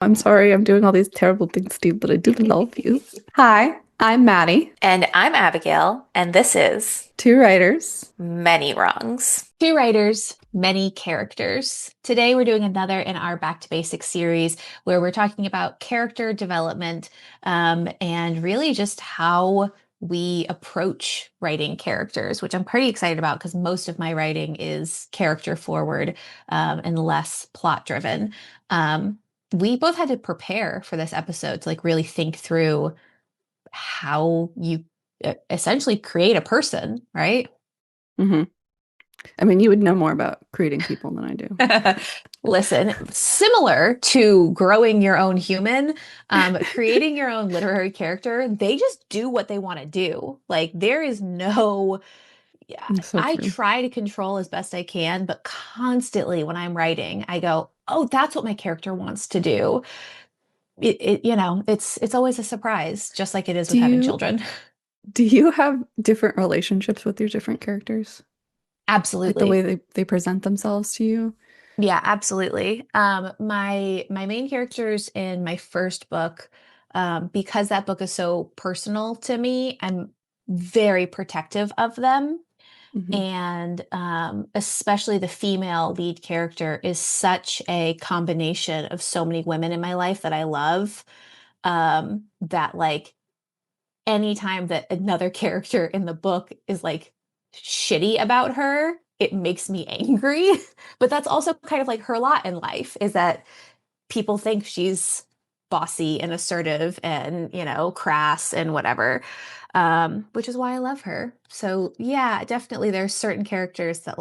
I'm sorry, I'm doing all these terrible things to you, but I do love you. Hi, I'm Maddie, And I'm Abigail, and this is two writers. Many Wrongs. Two writers, many characters. Today, we're doing another in our Back to Basics series where we're talking about character development and really just how we approach writing characters, which I'm pretty excited about because most of my writing is character forward and less plot driven. Um, we both had to prepare for this episode to really think through how you essentially create a person, right? hmm I mean, you would know more about creating people than I do. Listen, similar to growing your own human, creating your own literary character, they just do what they want to do. Like, there is no, yeah, It's so I true. try to control as best I can, but constantly when I'm writing, I go, oh, that's what my character wants to do. It's always a surprise, just like it is Do with having you children. do you have different relationships with your different characters? Like the way Absolutely. they present themselves to you? Yeah, absolutely. My main characters in my first book, because that book is so personal to me, I'm very protective of them. hmm And especially the female lead character is such a combination of so many women in my life that I love, that anytime that another character in the book is shitty about her, it makes me angry. But that's also kind of like her lot in life is that people think she's bossy and assertive and, crass and whatever. Which is why I love her. So yeah, definitely there's certain characters that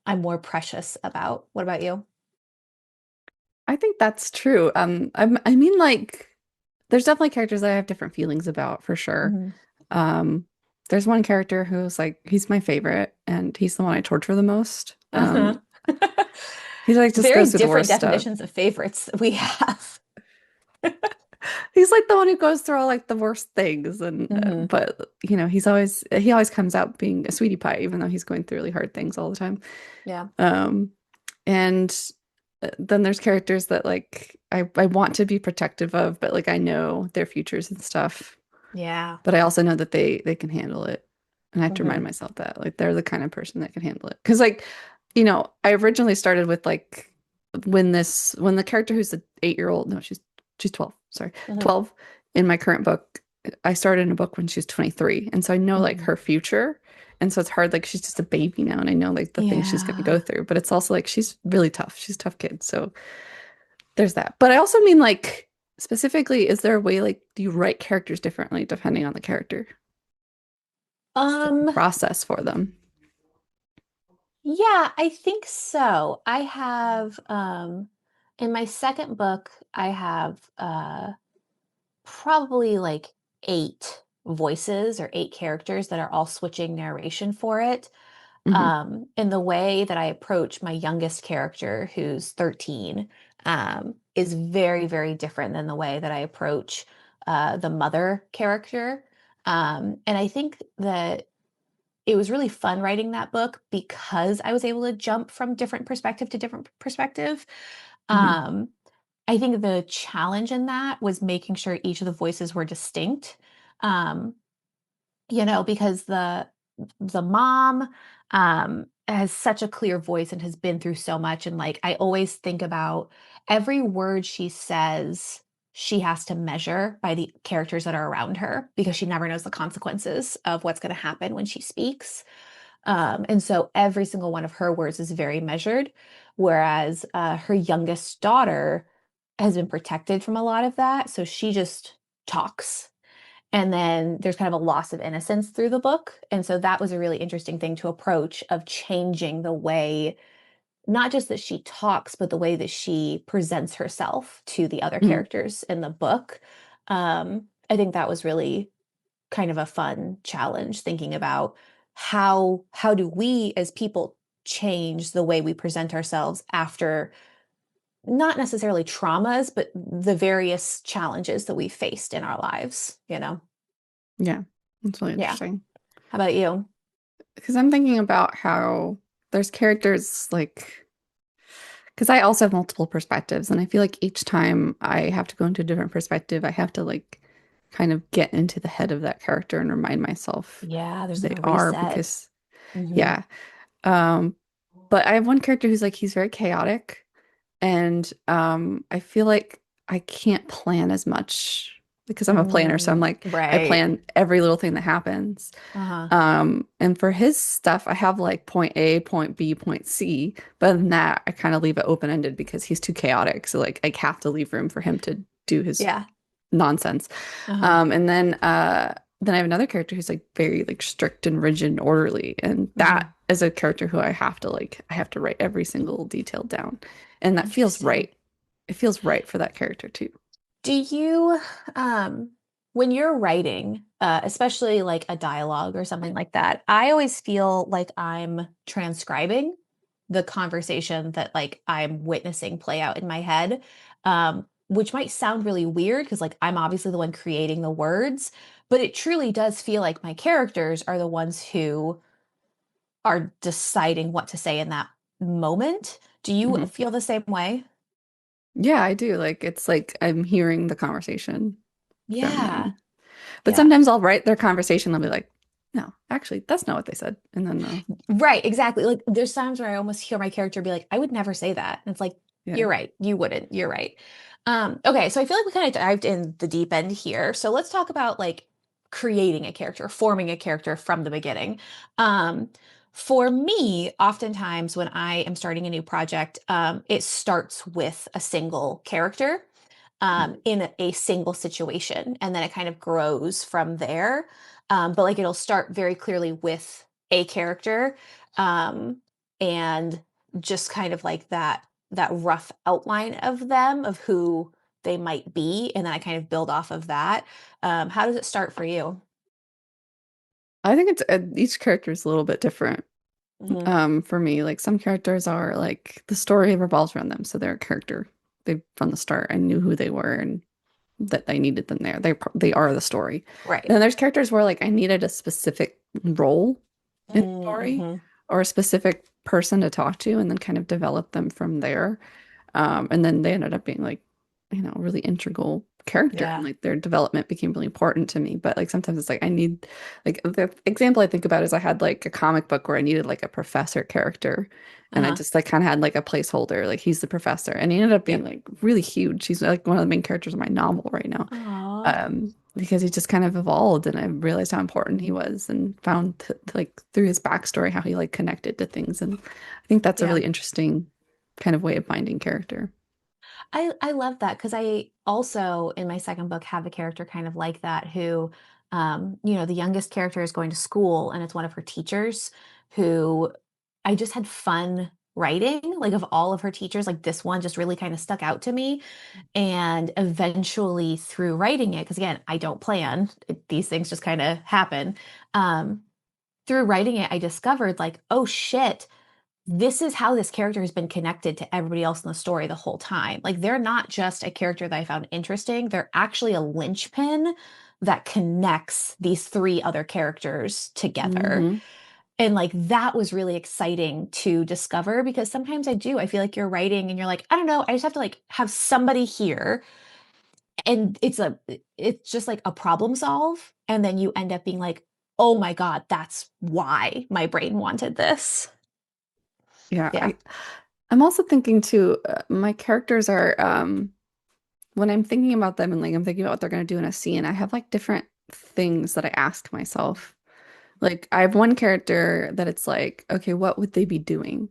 I'm more precious about. What about you? I think that's true. I mean, like, there's definitely characters that I have different feelings about for sure. Mhm. Um, there's one character who's like, he's my favorite, and he's the one I torture the most. Uh-huh. He like just Very goes through the different worst stuff. definitions of favorites that we have. He's like the one who goes through all like the worst things, and Hmm. but he always comes out being a sweetie pie, even though he's going through really hard things all the time. Yeah. Um, and then there's characters that like I want to be protective of, but like I know their futures and stuff. Yeah. But I also know that they can handle it. And I have to remind Hmm. myself that like they're the kind of person that can handle it. Because like, I originally started with like when the character who's the 8-year-old, no, she's 12, sorry, Hmm. 12 in my current book. I started in a book when she was 23. And so I know like Hmm. her future. And so it's hard, like she's just a baby now, and I know like the things she's gonna go Yeah. through. But it's also like she's really tough. She's a tough kid. So there's that. But I also mean like specifically, is there a way like do you write characters differently depending on the character? Just the Um, process for them. yeah, I think so. I have in my second book, I have probably eight voices or eight characters that are all switching narration for it. hmm In the way that I approach my youngest character, who's 13, is very, very different than the way that I approach the mother character. And I think that it was really fun writing that book because I was able to jump from different perspective to different perspective. hmm Um, I think the challenge in that was making sure each of the voices were distinct. Um, because the mom has such a clear voice and has been through so much, and I always think about every word she says, she has to measure by the characters that are around her because she never knows the consequences of what's going to happen when she speaks. And so every single one of her words is very measured, whereas her youngest daughter has been protected from a lot of that, so she just talks, and then there's kind of a loss of innocence through the book. And so that was a really interesting thing to approach, of changing the way, not just that she talks, but the way that she presents herself to the other hmm characters in the book. I think that was really kind of a fun challenge, thinking about how do we as people change the way we present ourselves after not necessarily traumas, but the various challenges that we faced in our lives. Yeah, that's really Yeah. interesting. How about you? Because I'm thinking about how there's characters like, Because I also have multiple perspectives, and I feel like each time I have to go into a different perspective, I have to like kind of get into the head of that character and remind myself Yeah, who there's like they a are reset. because Hmm. yeah. Um, but I have one character who's like he's very chaotic, and I feel like I can't plan as much because I'm a planner, so I'm Mm, like I right. plan every little thing that happens. Uh-huh. And for his stuff, I have like point A, point B, point C. But other than that, I kind of leave it open-ended because he's too chaotic. So like I have to leave room for him to do his Yeah. nonsense. Uh-huh. And then I have another character who's like very like strict and rigid and orderly. And that Hmm. is a character who I have to write every single detail down. And that feels Interesting. right. It feels right for that character too. Do you, um, when you're writing, especially like a dialogue or something like that, I always feel like I'm transcribing the conversation that like I'm witnessing play out in my head, which might sound really weird because like I'm obviously the one creating the words, but it truly does feel like my characters are the ones who are deciding what to say in that moment. Do you Mhm. feel the same way? Yeah, I do. Like it's like I'm hearing the conversation from Yeah. them. But Yeah. sometimes I'll write their conversation. They'll be like, no, actually, that's not what they said. And then, Right, exactly. Like there's times where I almost hear my character be like, I would never say that. And it's like, yeah. you're right. You wouldn't. You're right. Okay, so I feel like we kind of dived in the deep end here. So let's talk about like creating a character, forming a character from the beginning. Um, for me, oftentimes when I am starting a new project, it starts with a single character in a single situation, and then it kind of grows from there. But like it'll start very clearly with a character, um, and just kind of like that rough outline of them of who they might be, and then I kind of build off of that. How does it start for you? I think it's each character is a little bit different. Hmm. For me, like some characters are like the story revolves around them. So they're a character. They from the start, I knew who they were and that I needed them there. They are the story. Right. Then there's characters where like I needed a specific role in the story Mm-hmm. or a specific person to talk to and then kind of develop them from there. And then they ended up being like, a really integral character and Yeah. like their development became really important to me. But like sometimes it's like I need like the example I think about is I had like a comic book where I needed like a professor character and I Uh-huh. just like kind of had like a placeholder, like he's the professor. And he ended up being Yep. like really huge. He's like one of the main characters of my novel right now. Aw. Because he just kind of evolved and I realized how important he was and found like through his backstory how he like connected to things. And I think that's a Yeah. really interesting kind of way of finding character. I love that because I also in my second book have a character kind of like that who, the youngest character is going to school and it's one of her teachers who I just had fun writing. Like of all of her teachers, like this one just really kind of stuck out to me. And eventually through writing it, because again, I don't plan, these things just kind of happen. Um, Through writing it, I discovered like, oh shit, this is how this character has been connected to everybody else in the story the whole time. Like they're not just a character that I found interesting, they're actually a linchpin that connects these three other characters together. Hmm. And like that was really exciting to discover because sometimes I feel like you're writing and you're like, I don't know, I just have to like have somebody here and it's just like a problem solve and then you end up being like, "Oh my god, that's why my brain wanted this." Yeah, Yeah. I'm also thinking too, my characters are when I'm thinking about them and like I'm thinking about what they're gonna do in a scene, I have like different things that I ask myself. Like I have one character that it's like, okay, what would they be doing?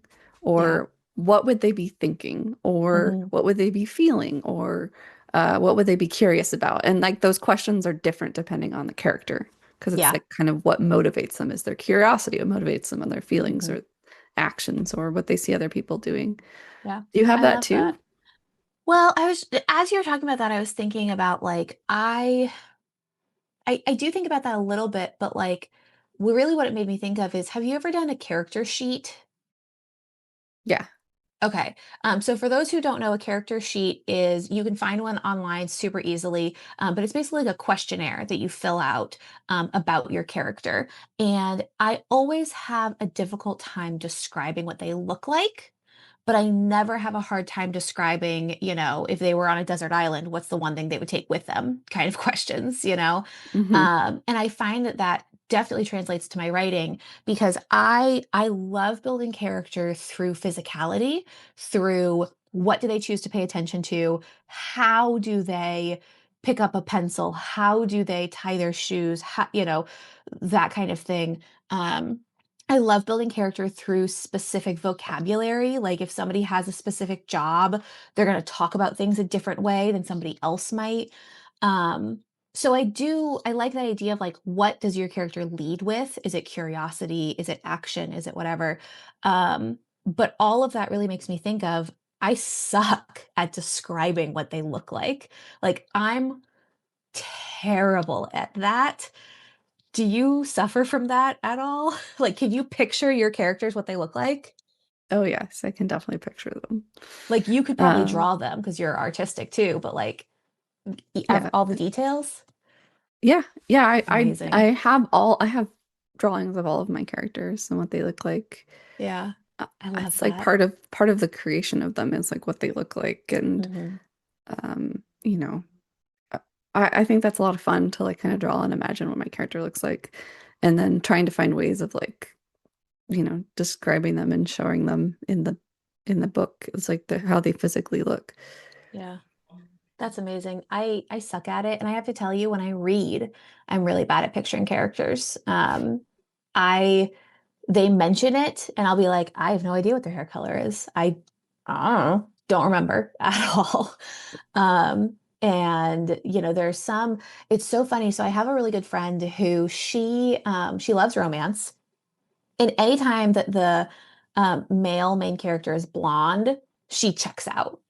Yeah. Or what would they be thinking? Or Mhm. what would they be feeling? Or what would they be curious about? And like those questions are different depending on the character because it's Yeah. like kind of what motivates them is their curiosity, what motivates them and their feelings Mhm. or actions or what they see other people doing. Yeah. Do you have I that love too? that. Well, I was as you were talking about that, I was thinking about like I do think about that a little bit, but like really what it made me think of is have you ever done a character sheet? Yeah. Okay. So for those who don't know, a character sheet is you can find one online super easily, but it's basically like a questionnaire that you fill out about your character. And I always have a difficult time describing what they look like but I never have a hard time describing, if they were on a desert island, what's the one thing they would take with them kind of questions. Hmm. And I find that that definitely translates to my writing because I love building character through physicality, through what do they choose to pay attention to, how do they pick up a pencil, how do they tie their shoes, that kind of thing. Um, I love building character through specific vocabulary. Like if somebody has a specific job, they're going to talk about things a different way than somebody else might. Um, so I like that idea of like, what does your character lead with? Is it curiosity? Is it action? Is it whatever? But all of that really makes me think of, I suck at describing what they look like. Like I'm terrible at that. Do you suffer from that at all? Like, can you picture your characters, what they look like? Oh yes, I can definitely picture them. Like, you could probably Um, draw them because you're artistic too, but like, yeah, all the details? yeah, yeah. I Amazing. I have drawings of all of my characters and what they look like. Yeah, I love It's like that. part of the creation of them is like what they look like, and Hmm. um, you know, I I think that's a lot of fun to like kind of draw and imagine what my character looks like, and then trying to find ways of like describing them and showing them in the book is like how they physically look. Yeah, that's amazing. I suck at it, and I have to tell you, when I read, I'm really bad at picturing characters. I They mention it, and I'll be like, I have no idea what their hair color is. Don't remember at all. And there's it's so funny. So I have a really good friend who she loves romance. And anytime that the male main character is blonde, she checks out.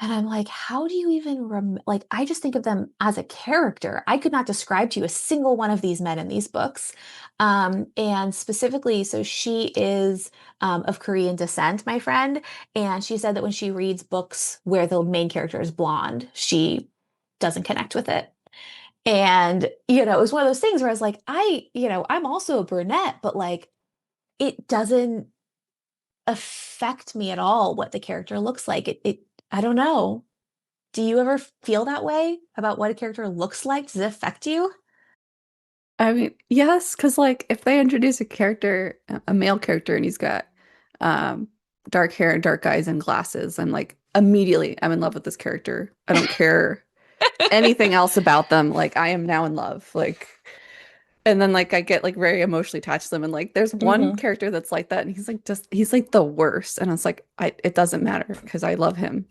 And I'm like, how do you even like, I just think of them as a character. I could not describe to you a single one of these men in these books. And specifically, so she is of Korean descent, my friend. And she said that when she reads books where the main character is blonde, she doesn't connect with it. And, it was one of those things where I was like, I'm also a brunette, but like, it doesn't affect me at all what the character looks like. I don't know. Do you ever feel that way about what a character looks like? Does it affect you? I mean, yes, because like if they introduce a character, a male character, and he's got um dark hair and dark eyes and glasses, I'm like immediately I'm in love with this character. I don't care anything else about them. Like I am now in love. Like and then like I get like very emotionally attached to them. And like there's one Hmm. character that's like that, and he's like the worst. And it's like it doesn't matter because I love him.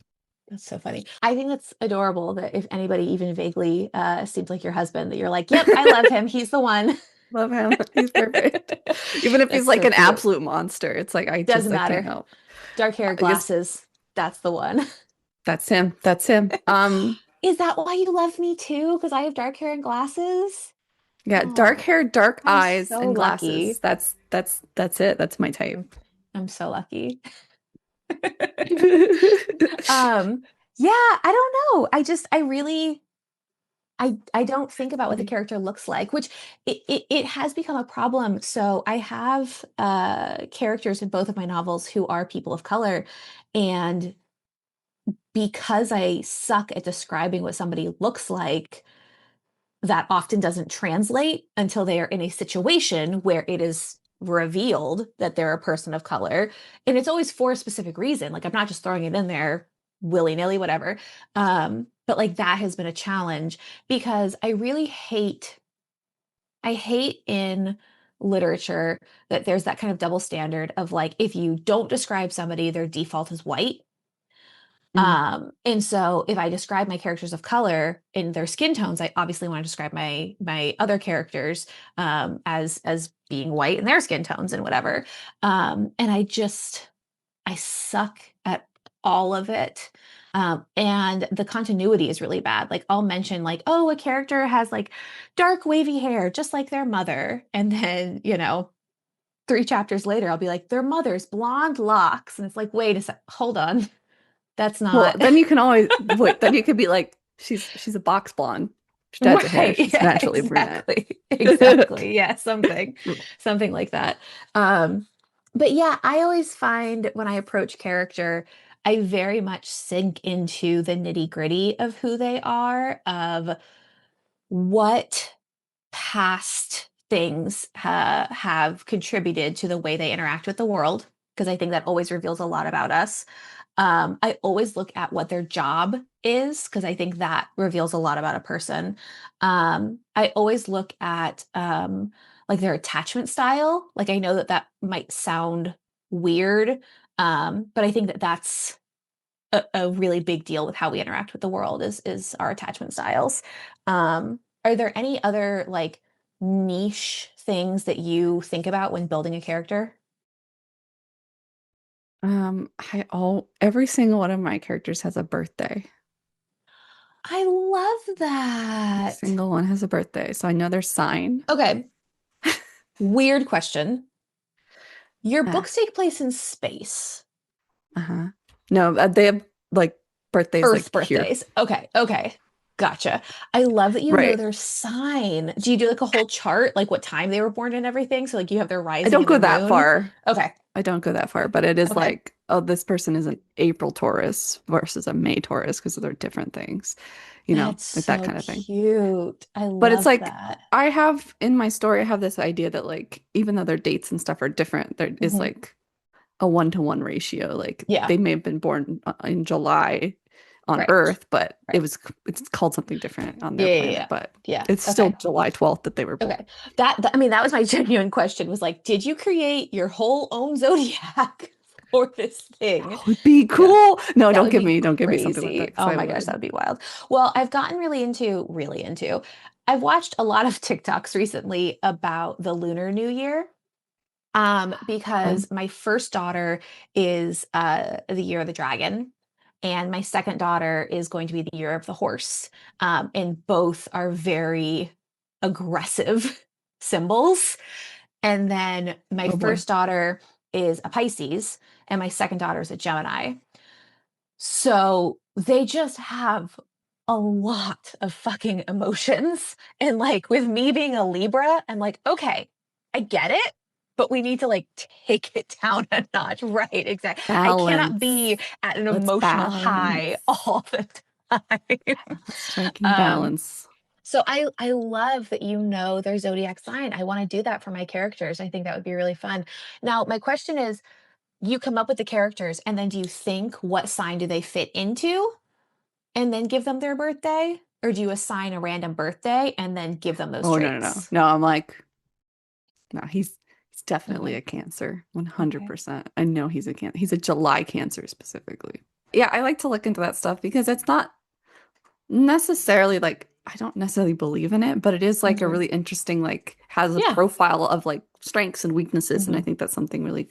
That's so funny. I think that's adorable that if anybody even vaguely seems like your husband, that you're like, yep, I love him. He's the one. Love him. He's perfect. Even if he's That's like so an cute. absolute monster, it's like Doesn't I can't matter. help. Dark hair, I guess glasses. That's the one. that's him. That's him. Is that why you love me too? Because I have dark hair and glasses? Yeah, dark Oh, hair, dark I'm eyes, so and glasses. lucky. That's it. That's my type. I'm, I'm so lucky. Um, yeah, I don't know. I really I don't think about what the character looks like, which it has become a problem. So I have characters in both of my novels who are people of color, and because I suck at describing what somebody looks like, that often doesn't translate until they are in a situation where it is revealed that they're a person of color. And it's always for a specific reason. Like I'm not just throwing it in there willy-nilly, whatever. But like that has been a challenge because I hate in literature that there's that kind of double standard of like if you don't describe somebody, their default is white. Mm. And so if I describe my characters of color in their skin tones, I obviously want to describe my other characters as being white in their skin tones and whatever. And I suck at all of it. And the continuity is really bad. Like I'll mention like, oh, a character has like dark wavy hair, just like their mother. And then, 3 chapters later, I'll be like, their mother's blonde locks. And it's like, wait a sec, hold on. That's Well, not then you can always wait. Then you could be like, she's a box blonde. She dyes her hair. right. She's Yeah, naturally brunette. exactly. Exactly. Yeah, something like that. Um, But yeah, I always find when I approach character, I very much sink into the nitty-gritty of who they are, of what past things have contributed to the way they interact with the world, because I think that always reveals a lot about us. I always look at what their job is because I think that reveals a lot about a person. I always look at like their attachment style. Like I know that that might sound weird, but I think that that's a really big deal with how we interact with the world is our attachment styles. Are there any other like niche things that you think about when building a character? Every single one of my characters has a birthday. I love Every that. single one has a birthday, so I know their sign. Okay, weird question. Your Ah, books take place in space. uh-huh. No, they have like birthdays Earth like here. birthdays. Okay, okay. Gotcha. I love that you know Right. their sign. Do you do like a whole chart, like what time they were born and everything? So like you have their I rising don't and go their that moon? far. Okay, I don't go that far, but it is okay. like, oh, this person is an April Taurus versus a May Taurus because they're different things, That's like that so kind of thing. cute. I But it's love like that. I have in my story, I have this idea that like even though their dates and stuff are different, there is Hmm. like a 1-to-1 ratio. Like Yeah, they may have been born in July on right, Earth, but right. it's called something different on Yeah, their yeah, planet, yeah. but Yeah. it's still Okay. July 12th that they were born. Okay. I mean, that was my genuine question was like, did you create your whole own zodiac for this thing? That would be Yeah. cool. No, That would be don't give me something like that crazy. because Oh I my gosh, that would. would be wild. Well, I've gotten really into. I've watched a lot of TikToks recently about the Lunar New Year. Fun. Because my first daughter is the year of the dragon, and my second daughter is going to be the year of the horse. And both are very aggressive symbols. And then my Oh boy. first daughter is a Pisces, and my second daughter is a Gemini. So they just have a lot of fucking emotions. And like with me being a Libra, I'm like, okay, I get it, but we need to like take it down a notch. Right, exactly. I cannot be Balance. at an Let's emotional high balance. all the time. Striking um, balance. so I love that you know their zodiac sign. I want to do that for my characters. I think that would be really fun. Now, my question is, you come up with the characters and then do you think what sign do they fit into and then give them their birthday? Or do you assign a random birthday and then give them those Oh no, no, no. traits? No, I'm like, no, he's definitely Okay. a Cancer. Okay. 100%. I know he's a Cancer. He's a July Cancer specifically. Yeah, I like to look into that stuff because it's not necessarily like I don't necessarily believe in it, but it is like a Hmm. really interesting, like has a Yeah. profile of like strengths and weaknesses, and I Hmm. think that's something really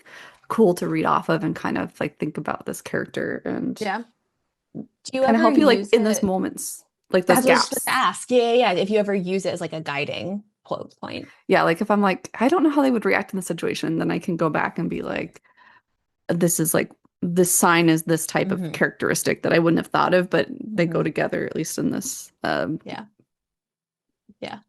cool to read off of and kind of like think about this character and Yeah. Do you kind of ever help you like use in those it? moments, like those That's what I was just going to gaps. ask. Yeah, yeah, yeah. If you ever use it as like a guiding point. Yeah, like if I'm like, I don't know how they would react in the situation, then I can go back and be like, this is like this sign is this type of Hmm. characteristic that I wouldn't have thought of, but they go Hmm. together at least in this Yeah. Yeah.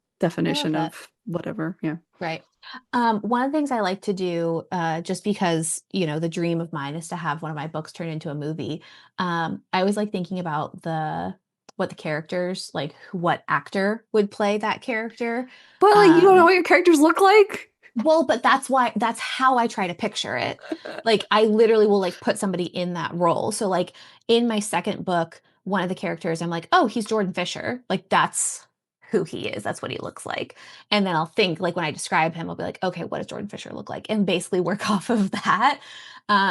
I love definition that. of whatever. Yeah. Right. One of the things I like to do, just because, the dream of mine is to have one of my books turned into a movie. I always like thinking about what the characters, like what actor would play that character. But like you don't know Um, what your characters look like? well, but that's how I try to picture it. Like I literally will like put somebody in that role. So like in my second book, one of the characters, I'm like, oh, he's Jordan Fisher. Like that's who he is. That's what he looks like. And then I'll think like when I describe him, I'll be like, okay, what does Jordan Fisher look like? And basically work off of that.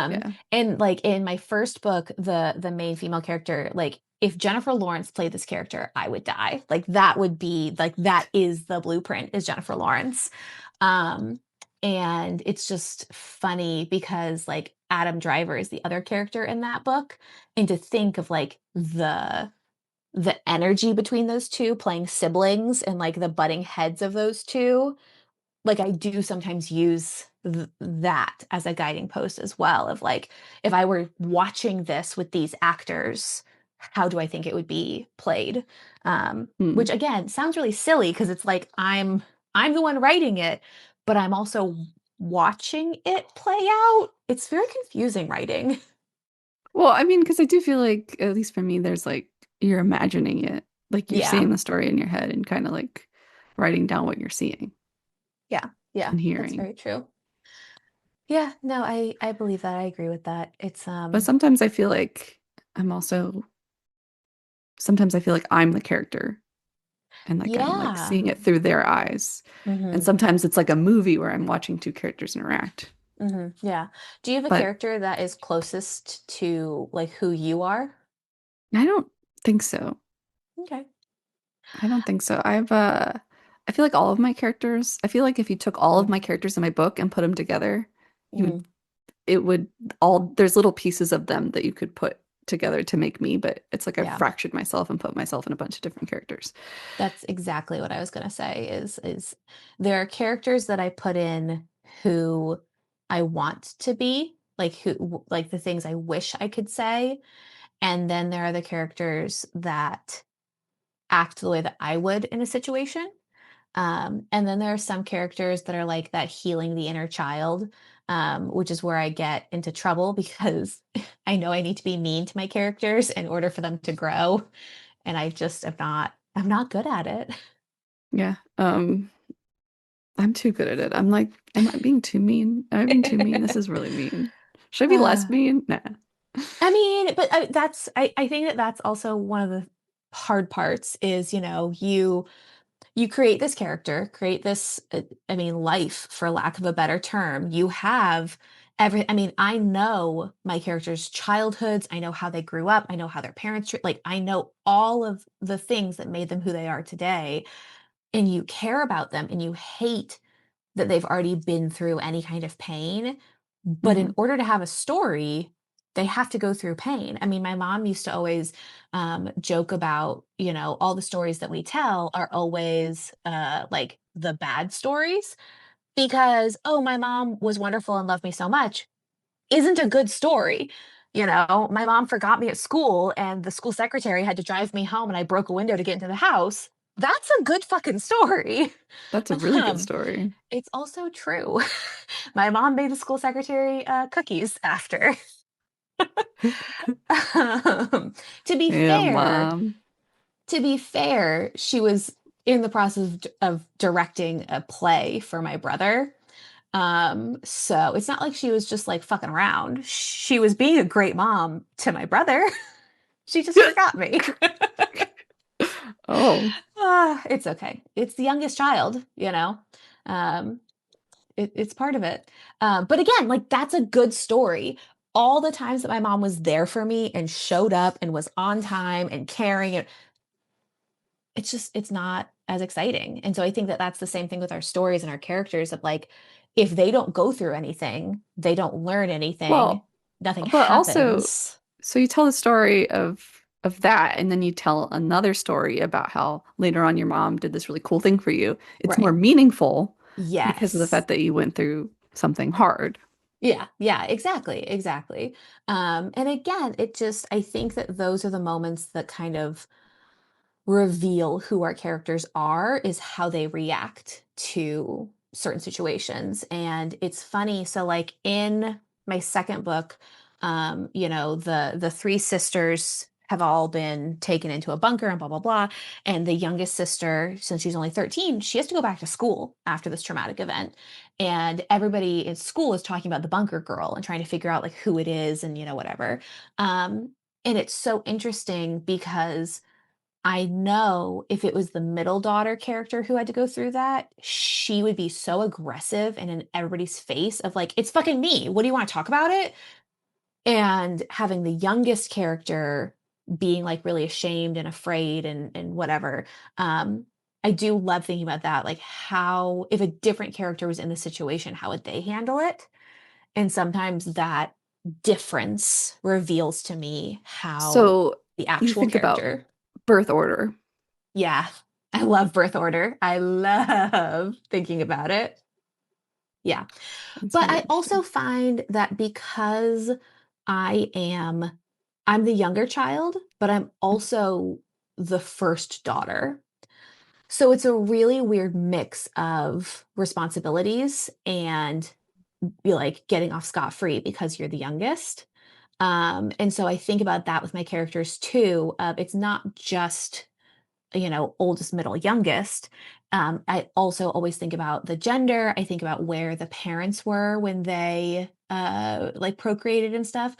Yeah. And like in my first book, the main female character, like if Jennifer Lawrence played this character, I would die. Like that would be like that is the blueprint is Jennifer Lawrence. Um, and it's just funny because like Adam Driver is the other character in that book. And to think of like the energy between those two playing siblings and like the butting heads of those two, like I do sometimes use that as a guiding post as well of like if I were watching this with these actors, how do I think it would be played? Which Hmm. again sounds really silly because it's like I'm the one writing it, but I'm also watching it play out, it's very confusing writing. Well, I mean, because I do feel like, at least for me, there's like you're imagining it, like you're Yeah. seeing the story in your head and kind of like writing down what you're seeing Yeah. Yeah. and That's hearing. very true. Yeah, no, I believe that. I agree with that. It's But sometimes I feel like I'm also, sometimes I feel like I'm the character and like I'm like yeah. seeing it through their eyes. And Mhm. sometimes it's like a movie where I'm watching two characters interact. Mhm. Yeah. Do you have a But character that is closest to like who you are? I don't think so. Okay. I don't think so. I feel like all of my characters, I feel like if you took all of Mhm. my characters in my book and put them together, you would, Mhm. it would all, there's little pieces of them that you could put together to make me, but it's like I've Yeah. fractured myself and put myself in a bunch of different characters. That's exactly what I was gonna say is there are characters that I put in who I want to be, like like the things I wish I could say, and then there are the characters that act the way that I would in a situation. And then there are some characters that are like that healing the inner child, which is where I get into trouble because I know I need to be mean to my characters in order for them to grow, and I just I'm not good at it. Yeah. I'm too good at it. I'm like, am I being too mean? Am I being too mean? This is really mean. Should I be less Uh, mean? Nah. I mean, but I think that that's also one of the hard parts is, you create this character, create this I mean, life for lack of a better term. You have I mean, I know my characters' childhoods, I know how they grew up, I know how their parents like I know all of the things that made them who they are today, and you care about them and you hate that they've already been through any kind of pain. But in Hmm. order to have a story, they have to go through pain. I mean, my mom used to always joke about, all the stories that we tell are always like the bad stories because, oh, my mom was wonderful and loved me so much isn't a good story. My mom forgot me at school and the school secretary had to drive me home and I broke a window to get into the house. That's a good fucking story. That's a really good Um, story. it's also true. My mom made the school secretary, cookies after. Um, to be Yeah, fair mom. she was in the process of directing a play for my brother. So it's not like she was just, like, fucking around. She was being a great mom to my brother. She just forgot me. Oh, It's okay. It's the youngest child, Um, it's part of it. But again, like that's a good story. All the times that my mom was there for me and showed up and was on time and caring, it's not as exciting. And so I think that that's the same thing with our stories and our characters of like, if they don't go through anything, they don't learn anything, well, nothing but also, happens. so you tell the story of that, and then you tell another story about how later on your mom did this really cool thing for you. It's more Right. meaningful because of the Yes. fact that you went through something hard. Yeah, yeah, exactly, exactly. And again, I think that those are the moments that kind of reveal who our characters are is how they react to certain situations. And it's funny, so like in my second book, the three sisters have all been taken into a bunker and blah blah blah, and the youngest sister, since she's only 13, she has to go back to school after this traumatic event, and everybody in school is talking about the bunker girl and trying to figure out like who it is and whatever. um and it's so interesting because I know if it was the middle daughter character who had to go through that, she would be so aggressive and in everybody's face of like, "It's fucking me. What do you wanna talk about it?" And having the youngest character being, like, really ashamed and afraid and whatever. Um, I do love thinking about that, like, how if a different character was in the situation, how would they handle it? And sometimes that difference reveals to me how So the you actual think about character. birth order. Yeah, I love birth order. I love thinking about it. Yeah. That's But really I also interesting. find that because I am I'm the younger child, but I'm also the first daughter. So it's a really weird mix of responsibilities and be like getting off scot-free because you're the youngest. And so I think about that with my characters too. It's not just, oldest, middle, youngest. I also always think about the gender. I think about where the parents were when they like procreated and stuff,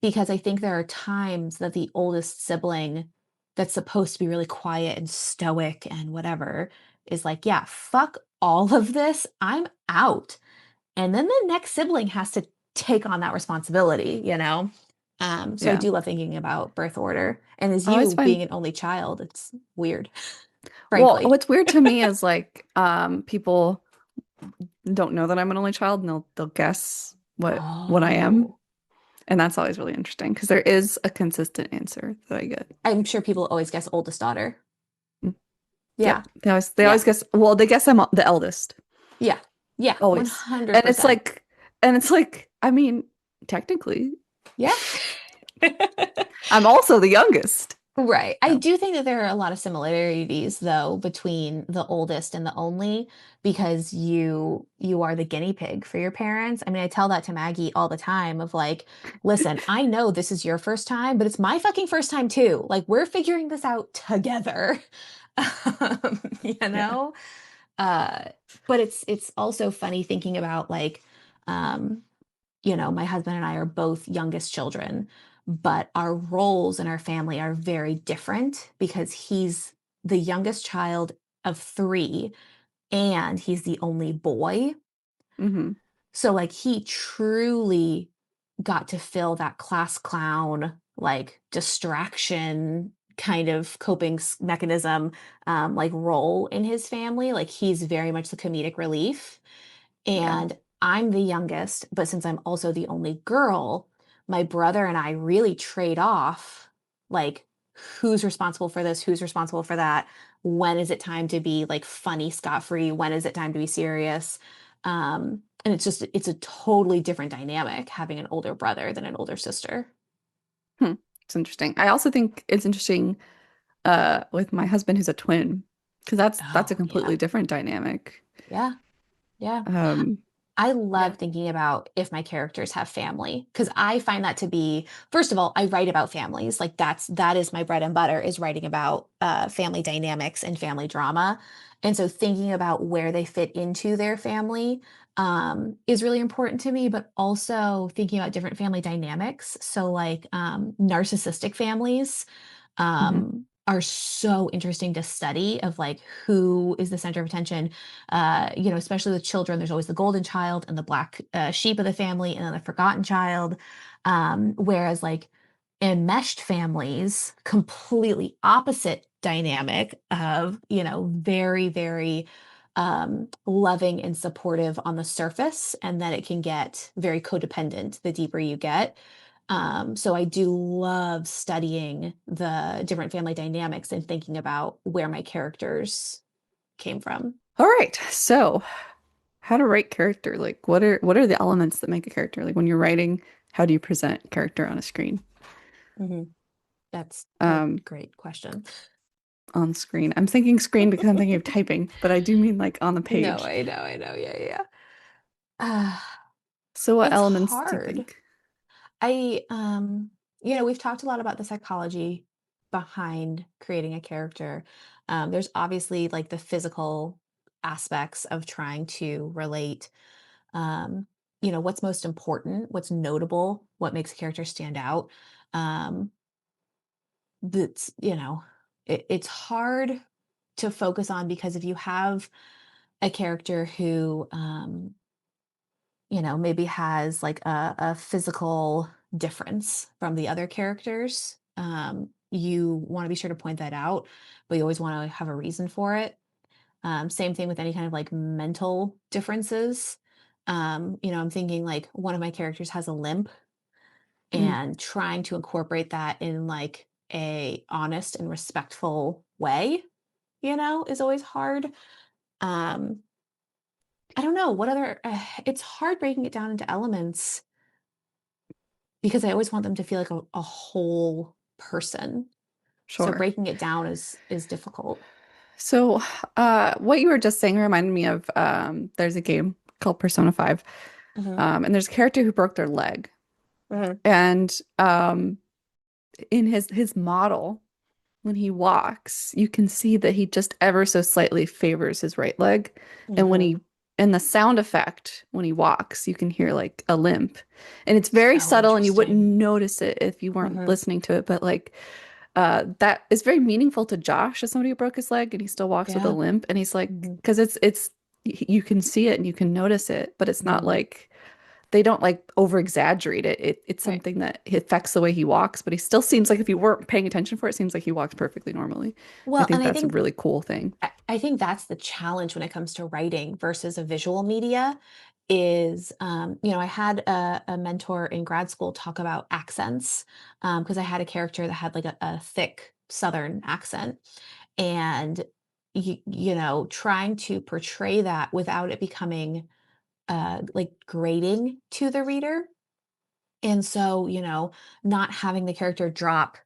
because I think there are times that the oldest sibling that's supposed to be really quiet and stoic and whatever is like, yeah, fuck all of this. I'm out. And then the next sibling has to take on that responsibility. So I Yeah. do love thinking about birth order. And as I always you find being an only child, it's weird, well, frankly. what's weird to me is like people don't know that I'm an only child and they'll guess what I am. Oh, And that's always really interesting because there is a consistent answer that I get. I'm sure people always guess oldest daughter. Mm. Yeah. Yep. They always Yeah. guess, well, they guess I'm the eldest. Yeah. Yeah. Always. And it's 100%. like and it's like, I mean, technically, Yeah. I'm also the youngest. Right. I No. do think that there are a lot of similarities though between the oldest and the only, because you are the guinea pig for your parents. I mean, I tell that to Maggie all the time of like, listen, I know this is your first time, but it's my fucking first time too. Like we're figuring this out together. You Yeah. know? Uh but it's also funny thinking about like um my husband and I are both youngest children, but our roles in our family are very different because he's the youngest child of three and he's the only boy. Hmm. So, like, he truly got to fill that class clown, like, distraction kind of coping mechanism, like, role in his family. Like, he's very much the comedic relief. Yeah. And I'm the youngest, but since I'm also the only girl, my brother and I really trade off like who's responsible for this, who's responsible for that. When is it time to be like funny, scot-free? When is it time to be serious? And it's a totally different dynamic having an older brother than an older sister. Hmm. It's interesting. I also think it's interesting with my husband who's a twin because that's a Oh, yeah. completely different dynamic. Yeah. Yeah. Um, I yeah. love thinking about if my characters have family because I find that to be, first of all, I write about families. Like that is my bread and butter is writing about family dynamics and family drama. And so thinking about where they fit into their family is really important to me, but also thinking about different family dynamics. So like narcissistic families Hmm. are so interesting to study of like who is the center of attention. Especially with children, there's always the golden child and the black sheep of the family and then the forgotten child. Whereas like enmeshed families, completely opposite dynamic of, very, very loving and supportive on the surface, and then it can get very codependent the deeper you get. So I do love studying the different family dynamics and thinking about where my characters came from. All right. So, how to write character? Like, what are the elements that make a character? Like when you're writing, how do you present character on a screen? hmm That's a Um, great question. on screen. I'm thinking screen because I'm thinking of typing, but I do mean like on the No, page. I know. Yeah, yeah. Uh, So, what it's elements do you hard. think? We've talked a lot about the psychology behind creating a character. There's obviously like the physical aspects of trying to relate, um, what's most important, what's notable, what makes a character stand out. Um, that's, it's hard to focus on because if you have a character who, maybe has like a physical difference from the other characters. You want to be sure to point that out, but you always want to have a reason for it. Same thing with any kind of like mental differences. I'm thinking like one of my characters has a limp Mm. and trying to incorporate that in like a honest and respectful way, is always hard. Um, I don't know what other, it's hard breaking it down into elements because I always want them to feel like a whole person. So Sure. breaking it down is difficult. So, what you were just saying reminded me of there's a game called Persona 5. Mhm. And there's a character who broke their leg. Mhm. And in his model, when he walks, you can see that he just ever so slightly favors his right leg. And when Mhm. he and the sound effect when he walks, you can hear like a limp. And it's very So subtle and you wouldn't interesting. notice it if you weren't Mhm. listening to it, but like that is very meaningful to Josh as somebody who broke his leg and he still walks with a Yeah. limp. And he's like, Mhm. because it's you can see it and you can notice it, but it's not Mhm. like they don't like over exaggerate it. It's Right. something that affects the way he walks, but he still seems like if you weren't paying attention for it, it seems like he walks perfectly normally. I Well, think and I that's a think really cool thing. I think that's the challenge when it comes to writing versus a visual media is, I had a mentor in grad school talk about accents because I had a character that had like a thick Southern accent. And, trying to portray that without it becoming like grating to the reader. And so, not having the character drop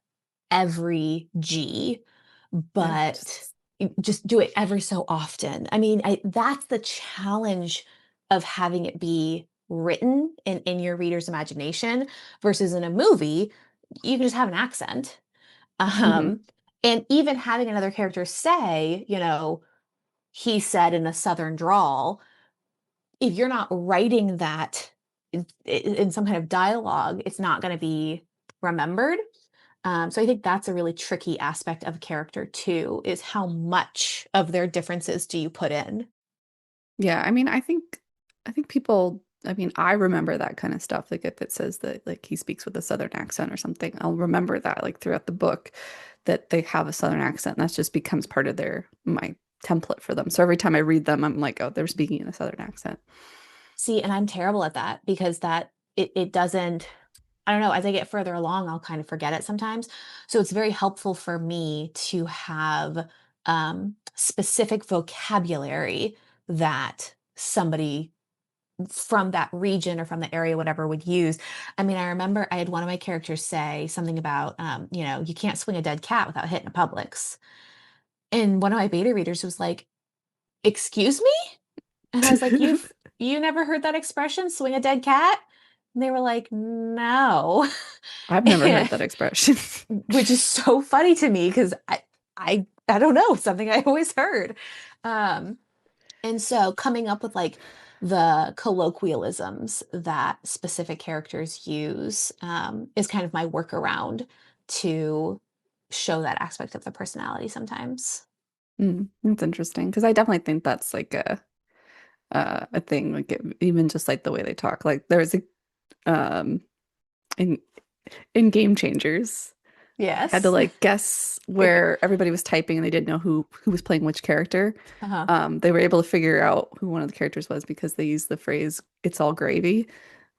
every G, Yeah, but just just do it every so often. I mean, that's the challenge of having it be written in your reader's imagination versus in a movie, you can just have an accent. mhm. Um, and even having another character say, he said in a Southern drawl, if you're not writing that in some kind of dialogue, it's not going to be remembered. So I think that's a really tricky aspect of a character too, is how much of their differences do you put in? Yeah, I think people I mean, I remember that kind of stuff. Like if it says that like he speaks with a Southern accent or something, I'll remember that like throughout the book that they have a Southern accent. And that just becomes part of their my template for them. So every time I read them, I'm like, oh, they're speaking in a Southern accent. See, and I'm terrible at that because it doesn't, I don't know, as I get further along, I'll kind of forget it sometimes. So it's very helpful for me to have specific vocabulary that somebody from that region or from the area, whatever, would use. I mean, I remember I had one of my characters say something about, you can't swing a dead cat without hitting a Publix. And one of my beta readers was like, "Excuse me?" And I was like, you never heard that expression, swing a dead cat?" And they were like, "No." I've never And heard that expression. which is so funny to me because I don't know, something I always heard. Um, and so coming up with like the colloquialisms that specific characters use is kind of my workaround to show that aspect of the personality sometimes. That's interesting because I definitely think that's like a thing like even just like the way they talk. Like there's a um in in Game Changers. Had to Yes. like guess where everybody was typing and they didn't know who was playing which character. Uh-huh. They were able to figure out who one of the characters was because they used the phrase "it's all gravy,"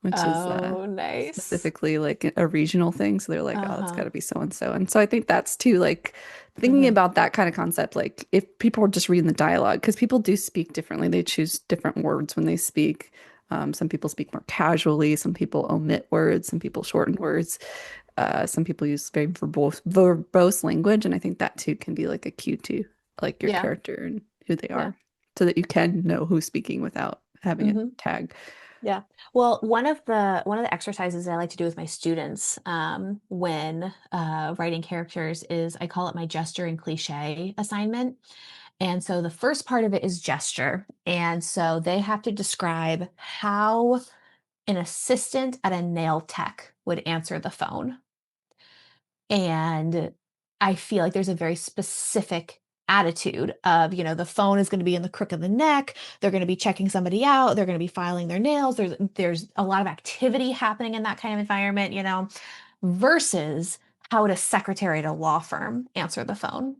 which is Oh, nice. specifically like a regional thing. So they're like, "Oh, it's got Uh-huh. to be so and so." And so I think that's too like thinking Mhm. about that kind of concept. Like if people were just reading the dialogue, because people do speak differently, they choose different words when they speak. Some people speak more casually, some people omit words, some people shorten words. Some people use very verbose language, and I think that too can be like a cue to like your Yeah. character and who they Yeah. are, so that you can know who's speaking without having a Mhm. tag. Yeah. Well, one of the exercises I like to do with my students when writing characters is I call it my gesture and cliche assignment. And so the first part of it is gesture. And so they have to describe how an assistant at a nail tech would answer the phone. And I feel like there's a very specific attitude of, the phone is going to be in the crook of the neck. They're going to be checking somebody out. They're going to be filing their nails. There's a lot of activity happening in that kind of environment, versus how would a secretary at a law firm answer the phone?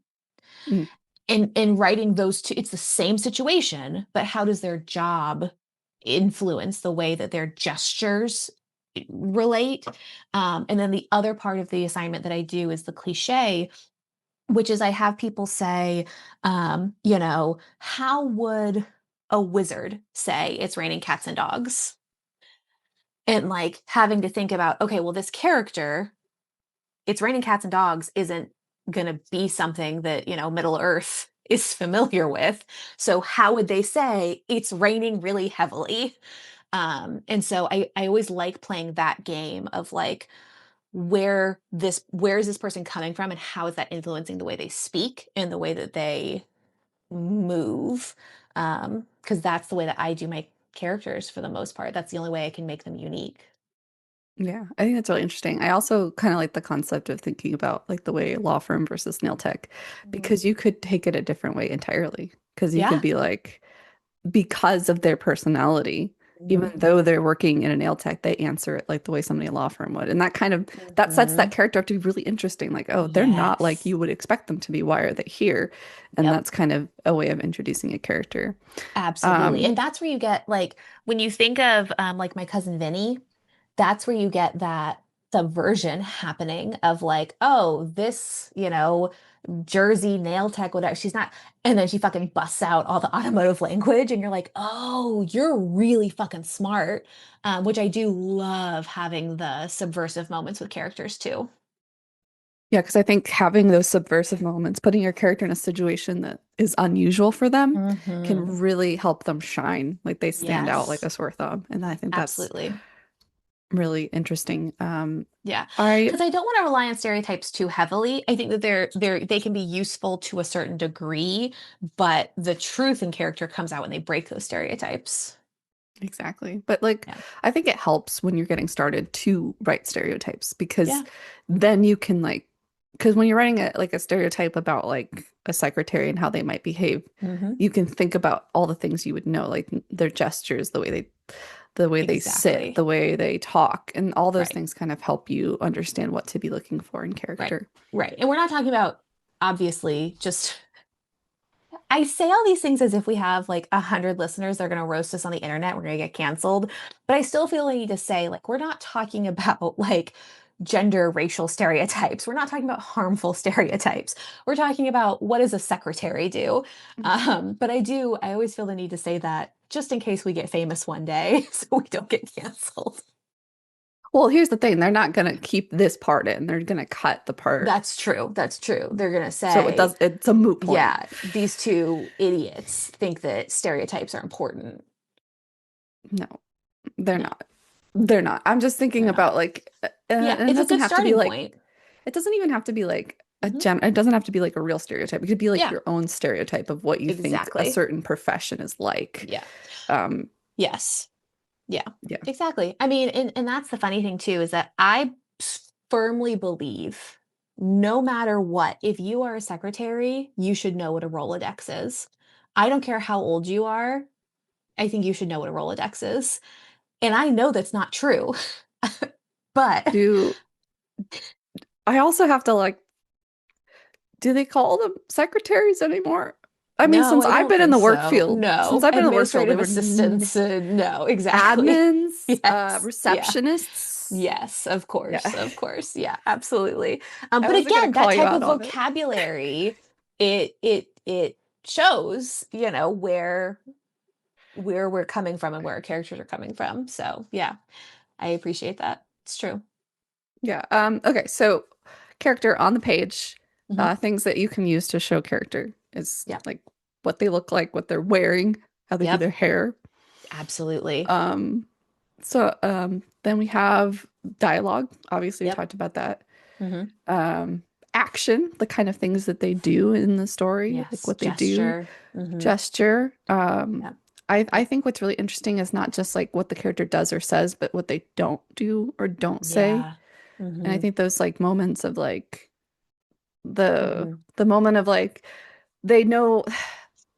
Mm, In writing those two, it's the same situation, but how does their job influence the way that their gestures relate? And then the other part of the assignment that I do is the cliche, which is I have people say, how would a wizard say it's raining cats and dogs? And like having to think about, okay, well, this character, it's raining cats and dogs isn't going to be something that, Middle Earth is familiar with. So how would they say it's raining really heavily? And so I always like playing that game of like where is this person coming from and how is that influencing the way they speak and the way that they move. Because that's the way that I do my characters for the most part. That's the only way I can make them unique. Yeah, I think that's really interesting. I also kind of like the concept of thinking about like the way law firm versus nail tech, Mhm. because you could take it a different way entirely. Because you could Yeah. be like, because of their personality, even Mhm. though they're working in a nail tech, they answer it like the way somebody in a law firm would. And that kind of that sets that Mhm. character up to be really interesting. Like, oh, they're not like Yes. you would expect them to be. Why are they here? And Yep. that's kind of a way of introducing a character. Absolutely. Um, And that's where you get like when you think of like my cousin Vinny, that's where you get that subversion happening of like, oh, this, Jersey nail tech, whatever. She's not, and then she fucking busts out all the automotive language, and you're like, oh, you're really fucking smart. Which I do love having the subversive moments with characters too. Yeah, because I think having those subversive moments, putting your character in a situation that is unusual for them, can Hmm. really help them shine. Like they stand out like Yes, a sore thumb. And I think that's absolutely. really interesting. Yeah, I because I don't want to rely on stereotypes too heavily. I think that they can be useful to a certain degree, but the truth in character comes out when they break those stereotypes. Exactly. But like, Yeah. I think it helps when you're getting started to write stereotypes because Yeah. then you can like, because when you're writing a like a stereotype about like a secretary and how they might behave, Hmm. you can think about all the things you would know, like their gestures, the way they sit, Exactly. the way they talk, and all those Right. things kind of help you understand what to be looking for in Right. character. Right. And we're not talking about obviously just I say all these things as if we have like 100 listeners that are going to roast us on the internet. We're going to get canceled. But I still feel the need to say, like, we're not talking about like gender racial stereotypes. We're not talking about harmful stereotypes. We're talking about what does a secretary do? But I always feel the need to say that just in case we get famous one day so we don't get canceled. Well, here's the thing, they're not going to keep this part in. They're going to cut the part. That's true. That's true. They're going to So say, it's a moot point. yeah, these two idiots think that stereotypes are important. No, they're No, not. They're not. I'm just thinking they're not. about like, Yeah, and it it's a doesn't good have to be starting like, point. it doesn't even have to be like Hmm. it doesn't have to be like a real stereotype. It could be like Yeah, your own stereotype of what you think a exactly. certain profession is like. Yeah. Um, Yes. Yeah. yeah. Exactly. I mean, and that's the funny thing too is that firmly believe no matter what, if you are a secretary, you should know what a Rolodex is. I don't care how old you are. I think you should know what a Rolodex is. And I know that's not true. But Do I also have to like, do they call them secretaries anymore? I mean, no, since I I've don't been in think the work so. field, since No. I've been in the work field, they Administrative were assistants, no, exactly. admins, Yes. Yeah. receptionists. Yes, of Yeah. course, of course. Yeah, absolutely. I But wasn't gonna again, that call you type out of on it. vocabulary, it shows, where we're coming from and where our characters are coming from. So yeah, I appreciate that. It's true. Yeah. Okay. So, character on the page, Hmm. things that you can use to show character is Yep. like what they look like, what they're wearing, how they do Yep. their hair. Absolutely. Um, then we have dialogue. Obviously, we Yep. talked about that. Hmm. Um, Action, the kind of things that they do in the story, like Yes. what they do, Gesture. Hmm. gesture. Yep. I think what's really interesting is not just like what the character does or says, but what they don't do or don't say. Yeah. And I Hmm. think those like moments of like the Hmm. the moment of like they know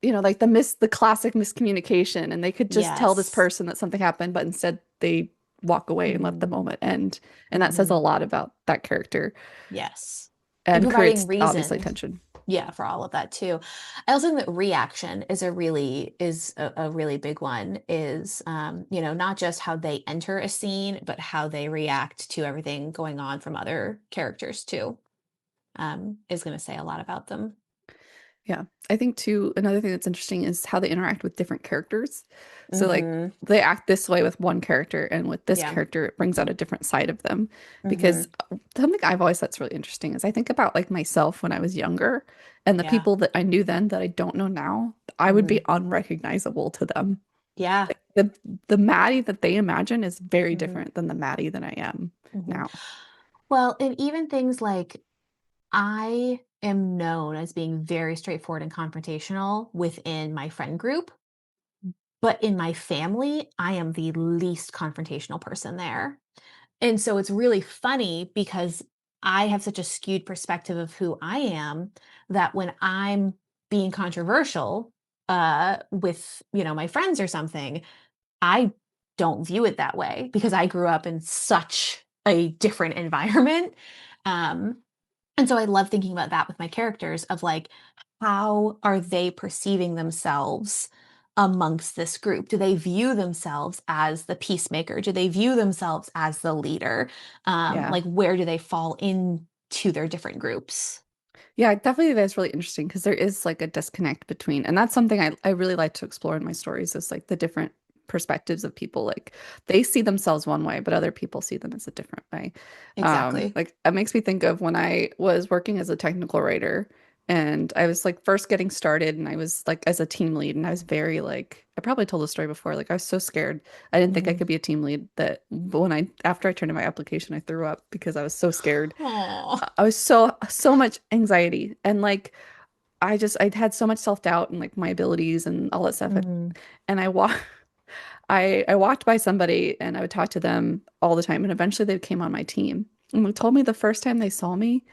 like the classic miscommunication and they could just tell this Yes. person that something happened but instead they walk away and let the Hmm. moment end, and that says a Hmm. lot about that character Yes. And and providing creates obviously reason. tension. Yeah, for all of that too. I also think that reaction is a really big one is not just how they enter a scene, but how they react to everything going on from other characters too. Is going to say a lot about them. Yeah. I think too, another thing that's interesting is how they interact with different characters. So like Mm-hmm. they act this way with one character and with this Yeah. character it brings out a different side of them. Mm-hmm. Because something I've always thought is really interesting is I think about like myself when I was younger and the Yeah. people that I knew then that I don't know now, I would Mm-hmm. be unrecognizable to them. Yeah. the the Maddie that they imagine is very Mhm, different than the Maddie that I am mhm. now. Well, and even things like I am known as being very straightforward and confrontational within my friend group, but in my family, I am the least confrontational person there. And so it's really funny because I have such a skewed perspective of who I am that when I'm being controversial with, my friends or something, I don't view it that way because I grew up in such a different environment. Um, and so I love thinking about that with my characters of like, how are they perceiving themselves amongst this group? Do they view themselves as the peacemaker? Do they view themselves as the leader? Yeah. Like, where do they fall into their different groups? Yeah, definitely that's really interesting because there is like a disconnect between, and that's something I really like to explore in my stories is like the different perspectives of people. Like they see themselves one way, but other people see them as a different way. Exactly. Like it makes me think of when I was working as a technical writer and I was like first getting started and I was like as a team lead and I was very like I probably told the story before, like I was so scared. I didn't think I Hmm. could be a team lead that but when I after I turned in my application, I threw up because I was so scared. Oh. I was so much anxiety and like I'd had so much self-doubt and like my abilities and all that stuff. Hmm. And I walked by somebody and I would talk to them all the time and eventually they came on my team. And they told me the first time they saw me,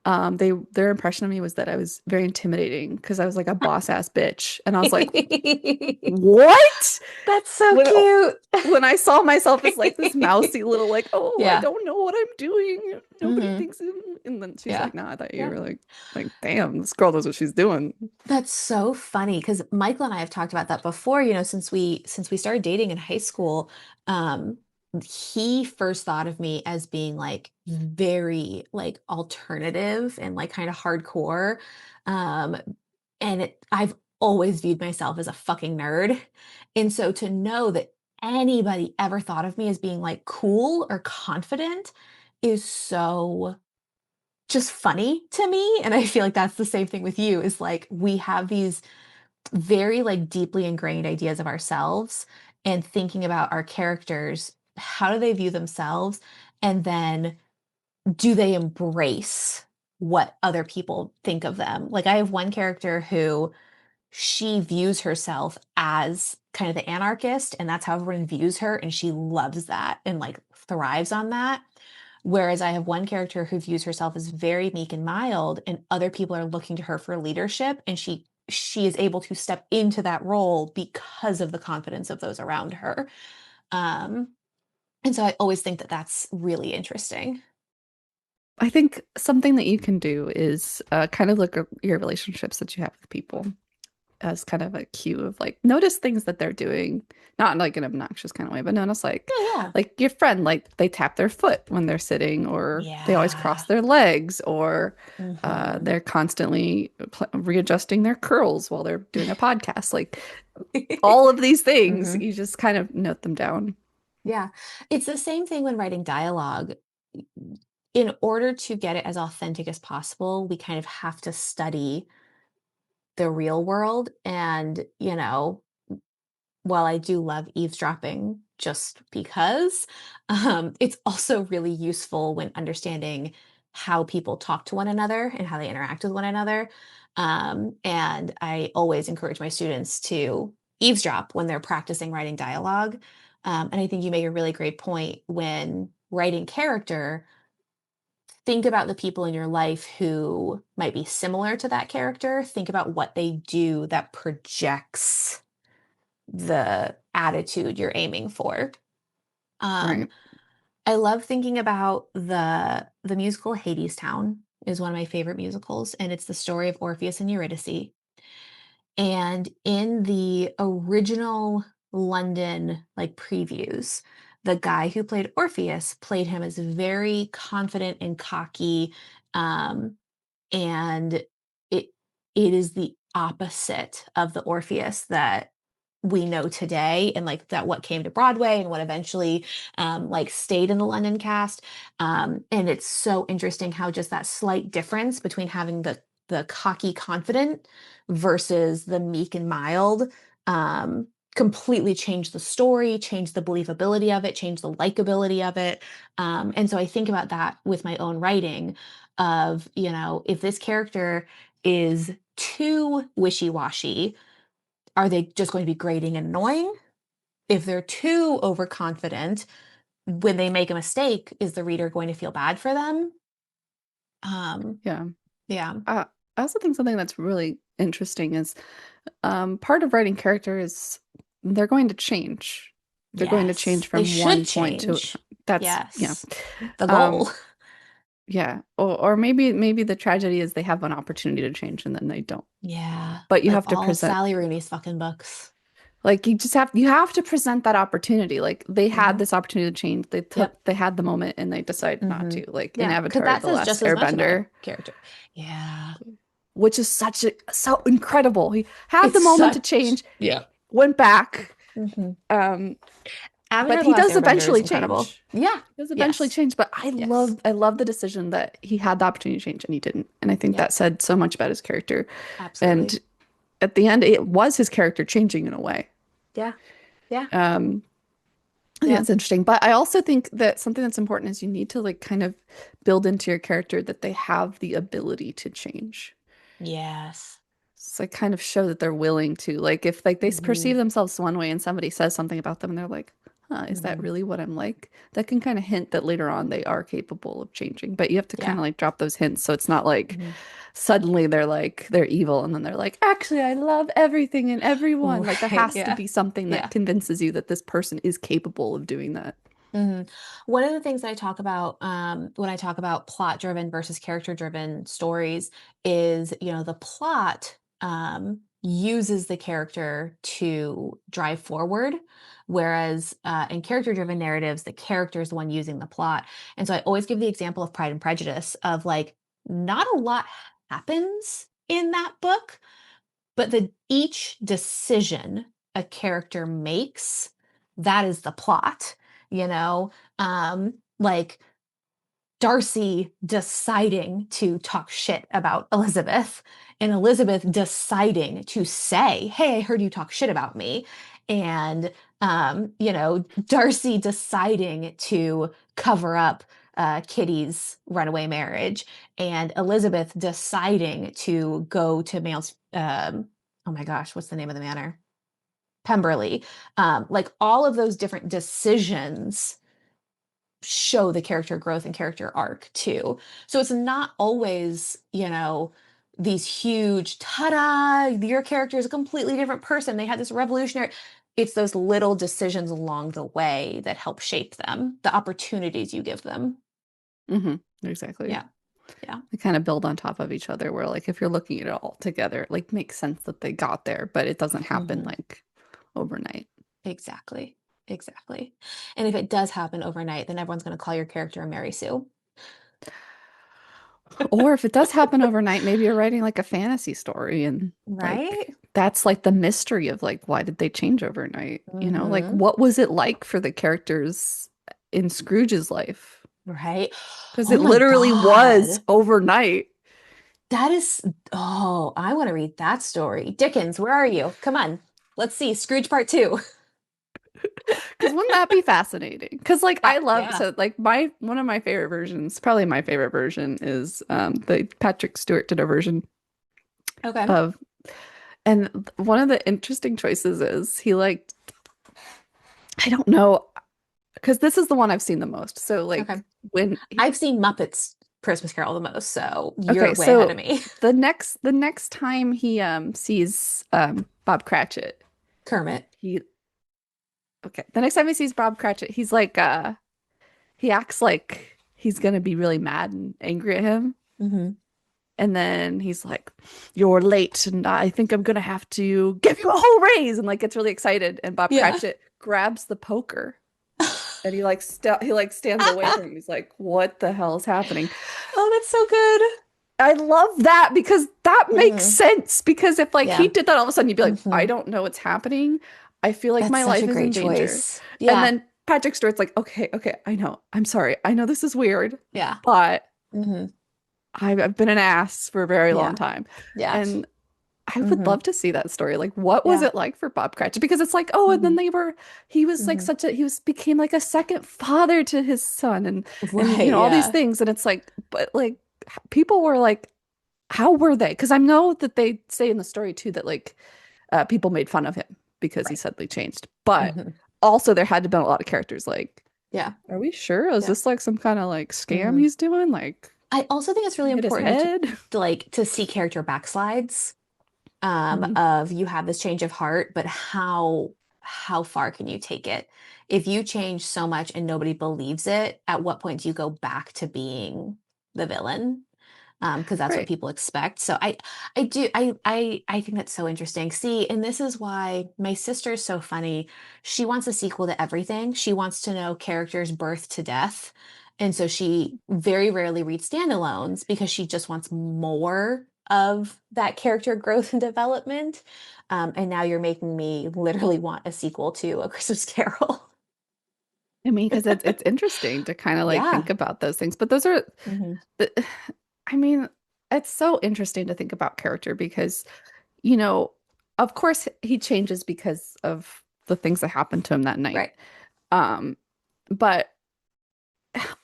their impression of me was that I was very intimidating because I was like a boss ass bitch. And I was like, what? That's so When cute. when I saw myself as like this mousy little like, oh, I Yeah. don't know what I'm doing. Nobody Hmm. thinks and then she's Yeah. like, nah, I thought you Yeah. were like, damn, this girl knows what she's doing. That's so funny because Michael and I have talked about that before, since we started dating in high school. Um, he first thought of me as being like very like alternative and like kind of hardcore. Um, I've always viewed myself as a fucking nerd. And so to know that anybody ever thought of me as being like cool or confident is so just funny to me, and I feel like that's the same thing with you, is like we have these very like deeply ingrained ideas of ourselves and thinking about our characters, how do they view themselves? And then do they embrace what other people think of them? Like I have one character who she views herself as kind of the anarchist, and that's how everyone views her, and she loves that and like thrives on that. Whereas I have one character who views herself as very meek and mild, and other people are looking to her for leadership, and she is able to step into that role because of the confidence of those around her. Um, and so I always think that that's really interesting. I think something that you can do is kind of look at your relationships that you have with people as kind of a cue of like notice things that they're doing, not in like an obnoxious kind of way, but notice Yeah, like your friend, like they tap their foot when they're sitting, or they always yeah. cross their legs, or Yeah. they're constantly readjusting their curls while they're doing a podcast. Like all of these things, Hmm. you just kind of note them down. Yeah. It's the same thing when writing dialogue. In order to get it as authentic as possible, we kind of have to study the real world. And, while I do love eavesdropping just because, it's also really useful when understanding how people talk to one another and how they interact with one another. And I always encourage my students to eavesdrop when they're practicing writing dialogue. And I think you make a really great point when writing character. Think about the people in your life who might be similar to that character. Think about what they do that projects the attitude you're aiming for. Um, Right. I love thinking about the musical Hadestown is one of my favorite musicals, and it's the story of Orpheus and Eurydice. And in the original London like previews, the guy who played Orpheus played him as very confident and cocky, um, and it is the opposite of the Orpheus that we know today, and like that what came to Broadway and what eventually like stayed in the London cast. And it's so interesting how just that slight difference between having the cocky confident versus the meek and mild, completely change the story, change the believability of it, change the likability of it. And so I think about that with my own writing of, if this character is too wishy-washy, are they just going to be grating and annoying? If they're too overconfident, when they make a mistake, is the reader going to feel bad for them? Um, Yeah. yeah. I also think something that's really interesting is part of writing character is they're going to change. They're going to change Yes. They from should one point to change. that's Yes. The um goal. yeah. Or maybe the tragedy is they have an opportunity to change and then they don't. Yeah. But you Like have to all present Sally Rooney's fucking books. like you have to present that opportunity. Like they had Hmm. this opportunity to change. Yep. They had the moment and they decided not Hmm. to. Like in Yeah. Because Avatar, that The says Last just as much about a Airbender, character. Yeah. which is so incredible. He had the It's moment to such, change, yeah. went back. Hmm. Um, Avatar but The he Last does Airbender is eventually incredible. change. Yeah. He does eventually Yes. change, but Yes. I love the decision that he had the opportunity to change and he didn't. And I think Yep. that said so much about his character. Absolutely. And at the end, it was his character changing in a way. Yeah. Yeah. Um, I think Yeah. that's interesting. But I also think that something that's important is you need to like kind of build into your character that they have the ability to change. Yes. So I kind of show that they're willing to. Like if like they Hmm. perceive themselves one way and somebody says something about them and they're like, huh, is that Hmm. really what I'm like? That can kind of hint that later on they are capable of changing. But you have to kind Yeah. of like drop those hints so it's not like Hmm. suddenly they're like they're evil and then they're like, actually I love everything and everyone. Like there Right. has to Yeah. be something that Yeah. convinces you that this person is capable of doing that. Hmm. One of the things that I talk about when I talk about plot driven versus character driven stories is, the plot uses the character to drive forward, whereas in character driven narratives, the character is the one using the plot. And so I always give the example of Pride and Prejudice of like, not a lot happens in that book, but each decision a character makes, that is the plot, you know? Like Darcy deciding to talk shit about Elizabeth and Elizabeth deciding to say, "Hey, I heard you talk shit about me." And Darcy deciding to cover up Kitty's runaway marriage and Elizabeth deciding to go to Mail's oh my gosh, what's the name of the manor? Pemberley. Like all of those different decisions show the character growth and character arc too. So it's not always, these huge ta-da, your character is a completely different person. They had this revolutionary. It's those little decisions along the way that help shape them, the opportunities you give them. Exactly. Yeah. Yeah. They kind of build on top of each other where like if you're looking at it all together, it like makes sense that they got there, but it doesn't happen Hmm. like overnight. Exactly. Exactly. And if it does happen overnight, then everyone's going to call your character a Mary Sue. Or if it does happen overnight, maybe you're writing like a fantasy story and like Right? that's like the mystery of like why did they change overnight? You know, like Hmm. what was it like for the characters in Scrooge's life? Right? Because Oh it my literally was God. overnight. That is, oh, I want to read that story. Dickens, where are you? Come on. Let's see. Scrooge part two. Because wouldn't that be fascinating? Because like I love Yeah. so like my one of my favorite versions, probably my favorite version is the Patrick Stewart did a version Okay. of and one of the interesting choices is he like I don't know because this is the one I've seen the most. So Okay. like when I've seen Muppets Christmas Carol the most, so you're okay, way ahead of so me. the next time he sees Bob Cratchit, Kermit. he okay, the next time he sees Bob Cratchit, he's like he acts like he's gonna be really mad and angry at him. Hmm. And then he's like, "You're late, and I think I'm gonna have to give you a whole raise," and like gets really excited. And Bob Yeah. Cratchit grabs the poker, and he like stands away from him. He's like, "What the hell is happening?" Oh, that's so good. I love that because that makes Hmm. sense. Because if like he Yeah. did that all of a sudden, you'd be like, "I Hmm. don't know what's happening. I feel like That's my such life a is in great danger." choice. And Yeah. then Patrick Stewart's like, "Okay, okay, I know. I'm sorry. I know this is weird, Yeah. but." Hmm. I've been an ass for a very long Yeah. time. Yeah. And I would Mhm. love to see that story. Like, what was Yeah. it like for Bob Cratchit? Because it's like, oh, and then Mhm. he was like Mhm. such a, he was became like a second father to his son, and Right, all these yeah. things, and it's like, but like, people were like, how were they? Because I know that they say in the story too that like, people made fun of him because he Right. suddenly changed, but Mhm. also there had to been a lot of characters like, Yeah. are we sure? Is Yeah. this like some kind of like scam Mhm. he's doing? Like, I also think it's really hit his important head? to see character backslides Mhm. of you have this change of heart, but how far can you take it? If you change so much and nobody believes it, at what point do you go back to being the villain? Because that's what Right. people expect. So I think that's so interesting. See, and this is why my sister is so funny. She wants a sequel to everything. She wants to know characters' birth to death. And so she very rarely reads standalones because she just wants more of that character growth and development. And now you're making me literally want a sequel to A Christmas Carol. I mean, because it's interesting to kind of like think Yeah. about those things, but those are, Hmm. I mean, it's so interesting to think about character because, you know, of course he changes because of the things that happened to him that night. Right. Um, but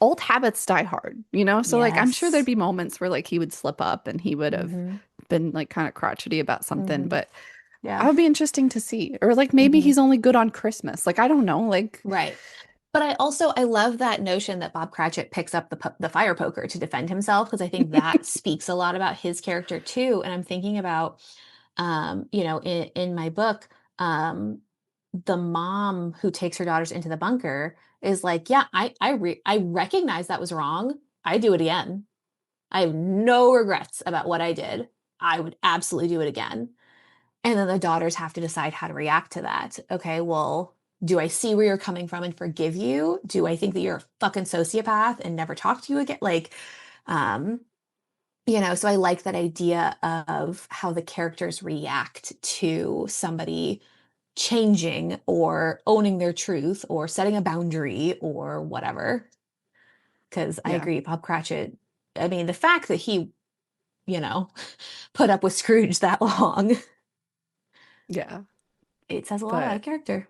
old habits die hard, you know? So like I'm sure there'd Yes. be moments where like he would slip up and he would have Hmm. been like kind of crotchety about something, Hmm. but I Yeah. would be interesting to see. Or like maybe Hmm. he's only good on Christmas. Like I don't know. Like Right. But I love that notion that Bob Cratchit picks up the fire poker to defend himself because I think that speaks a lot about his character too. And I'm thinking about, in my book, um, the mom who takes her daughters into the bunker is like, yeah, I recognize that was wrong. I do it again. I have no regrets about what I did. I would absolutely do it again. And then the daughters have to decide how to react to that. Okay, well, do I see where you're coming from and forgive you? Do I think that you're a fucking sociopath and never talk to you again? Like, um, so I like that idea of how the characters react to somebody changing or owning their truth or setting a boundary or whatever. Because I yeah. agree, Bob Cratchit, I mean, the fact that he, you know, put up with Scrooge that long, Yeah. it says a lot about a But character.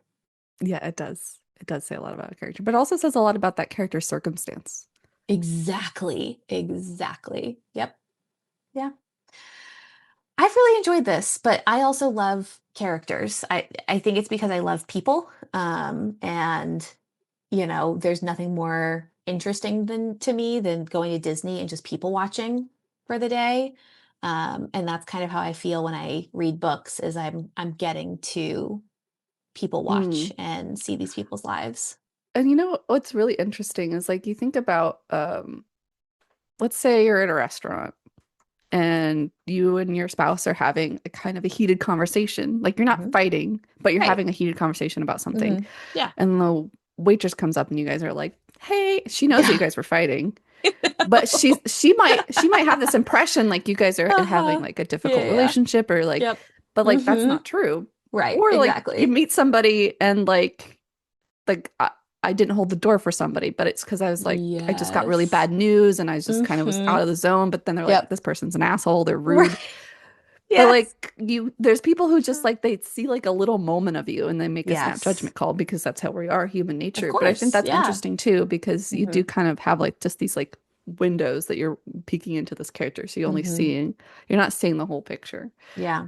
yeah, it does. It does say a lot about a character, but it also says a lot about that character's circumstance. Exactly. Exactly. Yep. Yeah. I've really enjoyed this, but I also love characters. I think it's because I love people. And there's nothing more interesting than to me than going to Disney and just people watching for the day. And that's kind of how I feel when I read books is I'm getting to people watch Mm. and see these people's lives. And you know what's really interesting is like you think about let's say you're at a restaurant and you and your spouse are having a kind of a heated conversation. Like you're not Hmm. fighting, but you're Right. having a heated conversation about something. Hmm. Yeah. And the waitress comes up and you guys are like, "Hey," she knows that you Yeah. guys were fighting, but she might have this impression like you guys are having Uh-huh. like a Yeah, difficult yeah. relationship or like, Yep. but like that's Hmm. not true. Right, Or like you exactly. meet somebody and like I didn't hold the door for somebody, but it's because I was like I just got really Yes. bad news and I just kind of was Hmm. out of the zone. But then they're like, Yep. this person's an asshole, they're Right. rude. But Yes. like there's people who just like they see like a little moment of you and they make a snap Yes. judgment call because that's how we are, human Of nature. But I think course. that's Yeah. interesting too because you Hmm. do kind of have like just these like windows that you're peeking into this character, so Hmm. you're not seeing the whole picture. Yeah.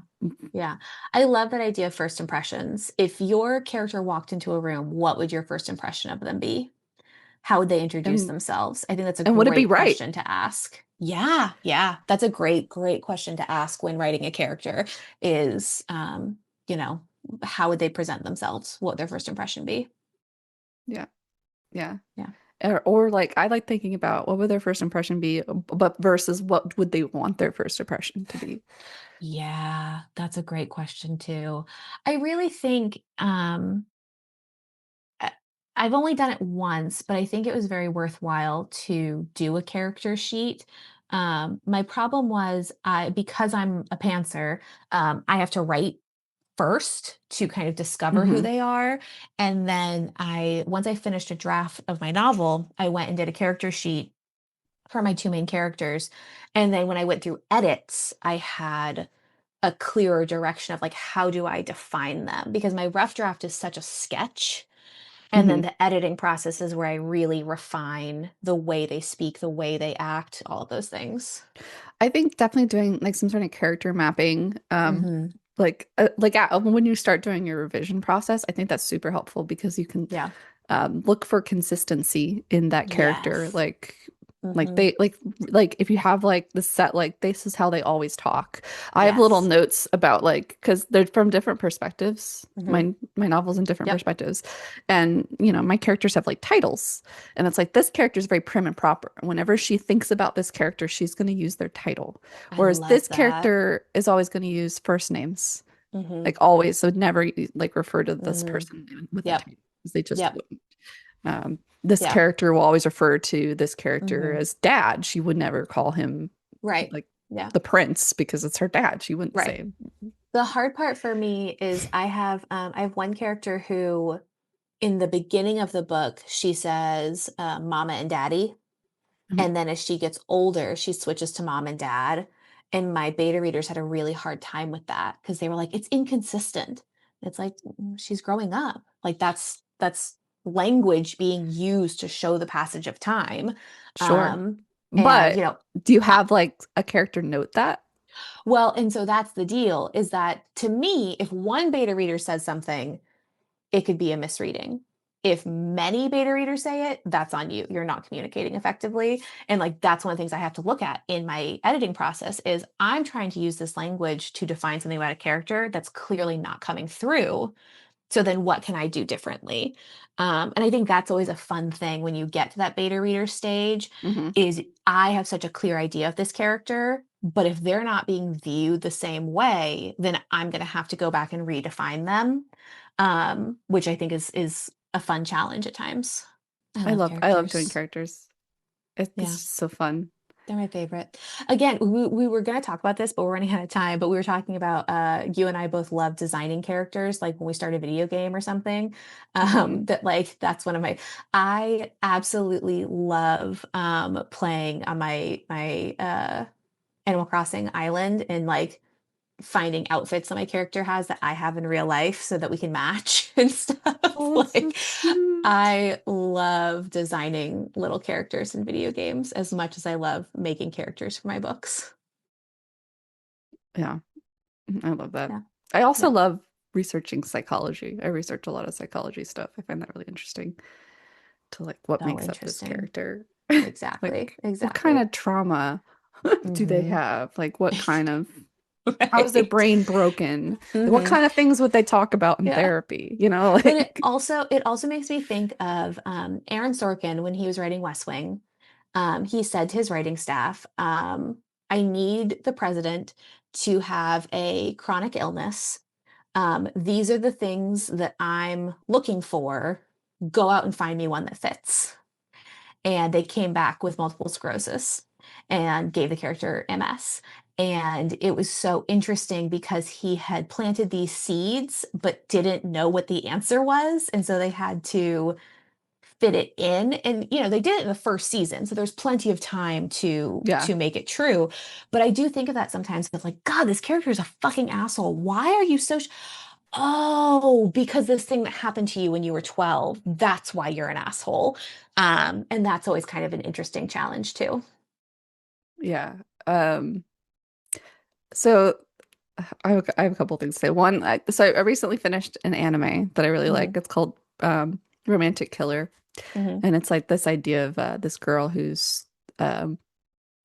Yeah. I love that idea of first impressions. If your character walked into a room, what would your first impression of them be? How would they introduce And themselves? I think that's a and would it be great right? question to ask. Yeah. Yeah. That's a great, great question to ask when writing a character is, you know, how would they present themselves? What would their first impression be? Yeah. Yeah. Yeah. Or like I like thinking about what would their first impression be, but versus what would they want their first impression to be? Yeah, that's a great question too. I really think I- I've only done it once, but I think it was very worthwhile to do a character sheet. My problem was I because I'm a pantser, I have to write first to kind of discover who Hmm. they are. And then once I finished a draft of my novel, I went and did a character sheet for my two main characters. And then when I went through edits, I had a clearer direction of like, how do I define them? Because my rough draft is such a sketch. And then Mhm. the editing process is where I really refine the way they speak, the way they act, all of those things. I think definitely doing like some sort of character mapping, Hmm. when you start doing your revision process, I think that's super helpful because you can Yeah. look for consistency in that character. Yes. Like Hmm. like if you have like the set, like this is how they always talk. I have little Yes. notes about like because they're from different perspectives. Hmm. My novels in different Yep. perspectives, and my characters have like titles, and it's like this character is very prim and proper. Whenever she thinks about this character, she's going to use their title, I whereas love this that. character is always going to use first names, Hmm. like always. So never like refer to this Hmm. person with a Yep. title because they just Yep. wouldn't. This Yep. character will always refer to this character Hmm. as dad. She would never call him Right. like Yeah. the prince because it's her dad. She wouldn't Right. say. The hard part for me is I have one character who in the beginning of the book she says mama and daddy. Mhm. And then as she gets older, she switches to mom and dad. And my beta readers had a really hard time with that because they were like, it's inconsistent. It's like she's growing up. Like that's language being used to show the passage of time. Sure. Um, and But do you huh. have like a character note that? Well, and so that's the deal is that to me, if one beta reader says something, it could be a misreading. If many beta readers say it, that's on you. You're not communicating effectively. And like that's one of the things I have to look at in my editing process is I'm trying to use this language to define something about a character that's clearly not coming through. So then what can I do differently? And I think that's always a fun thing when you get to that beta reader stage Hmm. is I have such a clear idea of this character, but if they're not being viewed the same way, then I'm going to have to go back and redefine them, which I think is a fun challenge at times. I love I love doing characters. characters. It's Yeah. just so fun. They're my favorite. Again, we were going to talk about this, but we're running out of time. But we were talking about you and I both love designing characters, like when we start a video game or something. Hmm. That like that's one of my. I absolutely love playing on my Animal Crossing island and like finding outfits that my character has that I have in real life so that we can match and stuff. Oh, it's so Like cute. I love designing little characters in video games as much as I love making characters for my books. Yeah, I love that. Yeah. I also Yeah. love researching psychology. I research a lot of psychology stuff. I find that really interesting to like what So makes up this interesting. character. Exactly. Like what kind Exactly. of trauma do they Hmm. have? Like what kind of how is their Right. brain broken? Like, what Hmm. kind of things would they talk about in Yeah. therapy? But it Like also makes me think of Aaron Sorkin when he was writing West Wing. He said to his writing staff, I need the president to have a chronic illness. These are the things that I'm looking for. Go out and find me one that fits. And they came back with multiple sclerosis and gave the character MS. And it was so interesting because he had planted these seeds but didn't know what the answer was. And so they had to fit it in. And they did it in the first season. So there's plenty of time to yeah. to make it true. But I do think of that sometimes of like, God, this character is a fucking asshole. Why are you so Oh, because this thing that happened to you when you were 12, that's why you're an asshole. And that's always kind of an interesting challenge too. Yeah. Um so I have a couple things to say. One, I recently finished an anime that I really like. Hmm. It's called Romantic Killer. Hmm. And it's like this idea of this girl who's um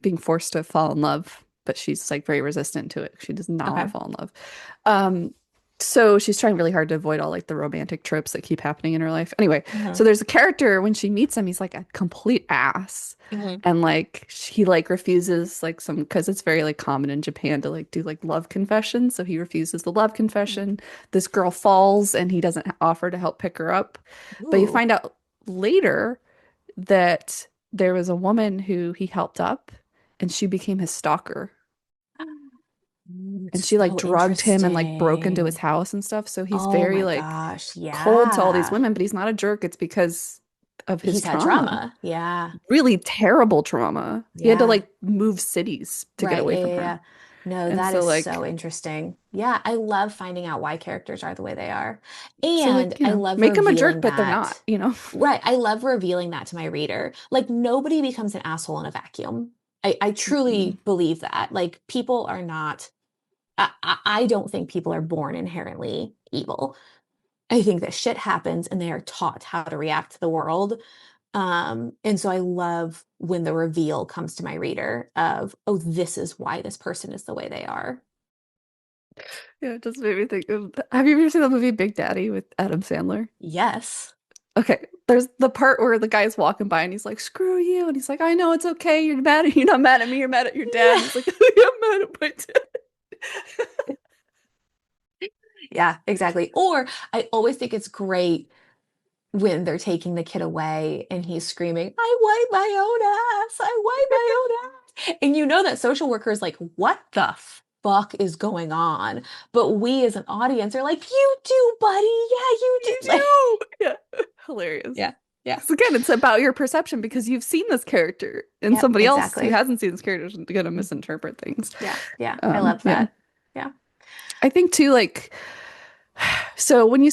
being forced to fall in love, but she's like very resistant to it. She does not want Okay. to fall in love. Um, so she's trying really hard to avoid all like the romantic tropes that keep happening in her life. Anyway, so Hmm. there's a character when she meets him, he's like a complete ass. Hmm. And like he like refuses like some because it's very like common in Japan to like do like love confessions. So he refuses the love confession. This girl falls and he doesn't offer to help pick her up. But you Ooh. find out later that there was a woman who he helped up and she became his stalker. And she like So drugged him and like broke into his interesting. house and stuff. So he's Oh very my like gosh. cold to all these Yeah. women, but he's not a jerk. It's because of his He's had trauma. trauma. Yeah. Really terrible trauma. He had to Yeah. like move cities to get Right. away Yeah, from yeah, her. yeah. No, And that so is so like interesting. Yeah, I love finding out why characters are the way they are. And like, you I know, love make them a jerk, revealing but they're not, that. you know. Right. I love revealing that to my reader. Like nobody becomes an asshole in a vacuum. I Mm. truly believe that. Like people are not, I don't think people are born inherently evil. I think that shit happens and they are taught how to react to the world. And so I love when the reveal comes to my reader of, oh, this is why this person is the way they are. Yeah, it just made me think of, have you ever seen the movie Big Daddy with Adam Sandler? Yes. Okay, there's the part where the guy's walking by and he's like, "Screw you," and he's like, "I know it's okay. You're not mad at me. You're mad at your dad." And Yeah. he's like, "I'm mad at my dad." Yeah, exactly. Or I always think it's great when they're taking the kid away and he's screaming, I wipe my own ass. I wipe my own ass. And you know that social worker is like, what the fuck is going on? But we as an audience are like, you do, buddy. Yeah, you do. You Like, do. Yeah, hilarious. yeah, yeah. Because again, it's about your perception because you've seen this character, and Yep, somebody else who exactly. hasn't seen this character is going to misinterpret things. Yeah, yeah. I love Yeah, that. Yeah. I think too. Like, so when you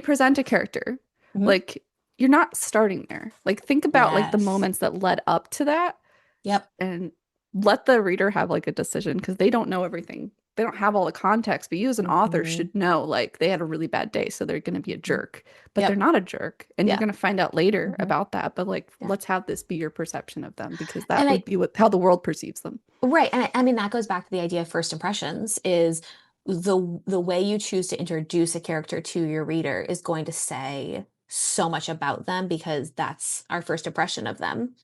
present a character, Mhm. like you're not starting there. Like, think about like the Yes. moments that led up to that, Yep. and let the reader have like a decision because they don't know everything. They don't have all the context, but you as an author Hmm. should know like they had a really bad day, so they're going to be a jerk, but they're Yep. not a jerk, and you're Yeah. going to find out later Hmm. about that. But like, Yeah. let's have this be your perception of them because that And would be how the world perceives them. right. And I mean, that goes back to the idea of first impressions is the way you choose to introduce a character to your reader is going to say so much about them because that's our first impression of them.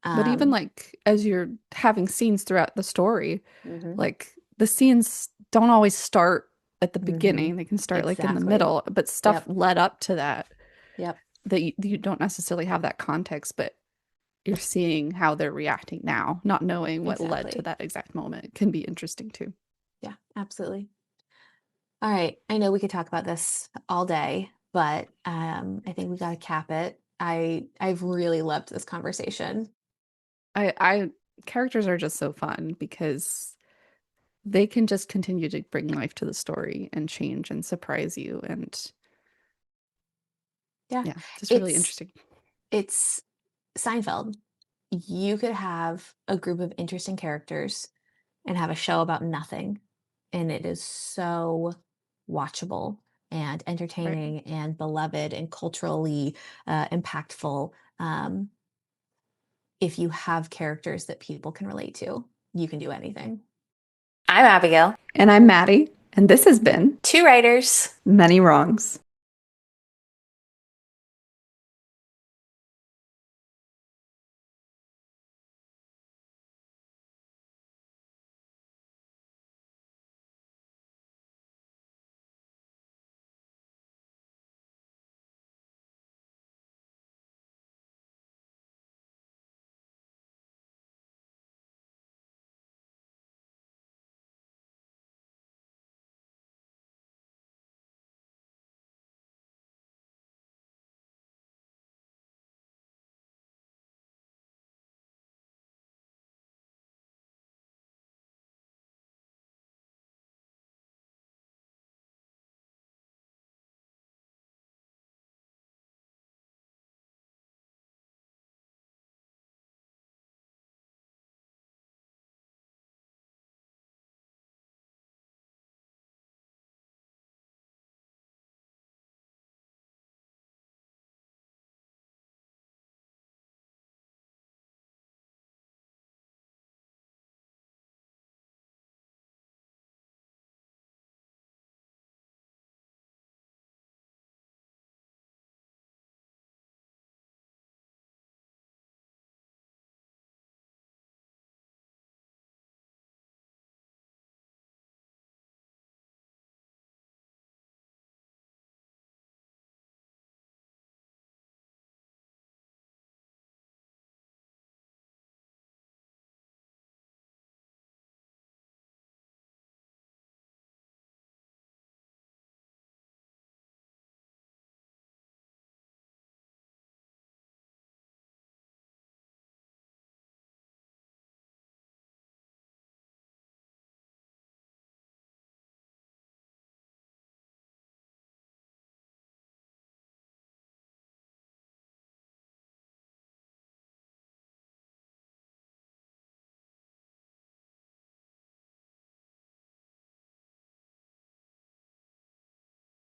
But even Um, like as you're having scenes throughout the story, hmm like the scenes don't always start at the hmm beginning. They can start like in the exactly. middle, but stuff Yep. led up to that Yep. that you don't necessarily have that context, but you're seeing how they're reacting now, not knowing what led to Exactly. that exact moment can be interesting too. Yeah, absolutely. All right. I know we could talk about this all day, but I think we got to cap it. I've really loved this conversation. I characters are just so fun because they can just continue to bring life to the story and change and surprise you. And Yeah. yeah, just really It's interesting. it's Seinfeld. You could have a group of interesting characters and have a show about nothing, and it is so watchable and Right. entertaining and beloved and culturally impactful. Um, if you have characters that people can relate to, you can do anything. I'm Abigail. And I'm Maddie, and this has been Two writers. Many Wrongs.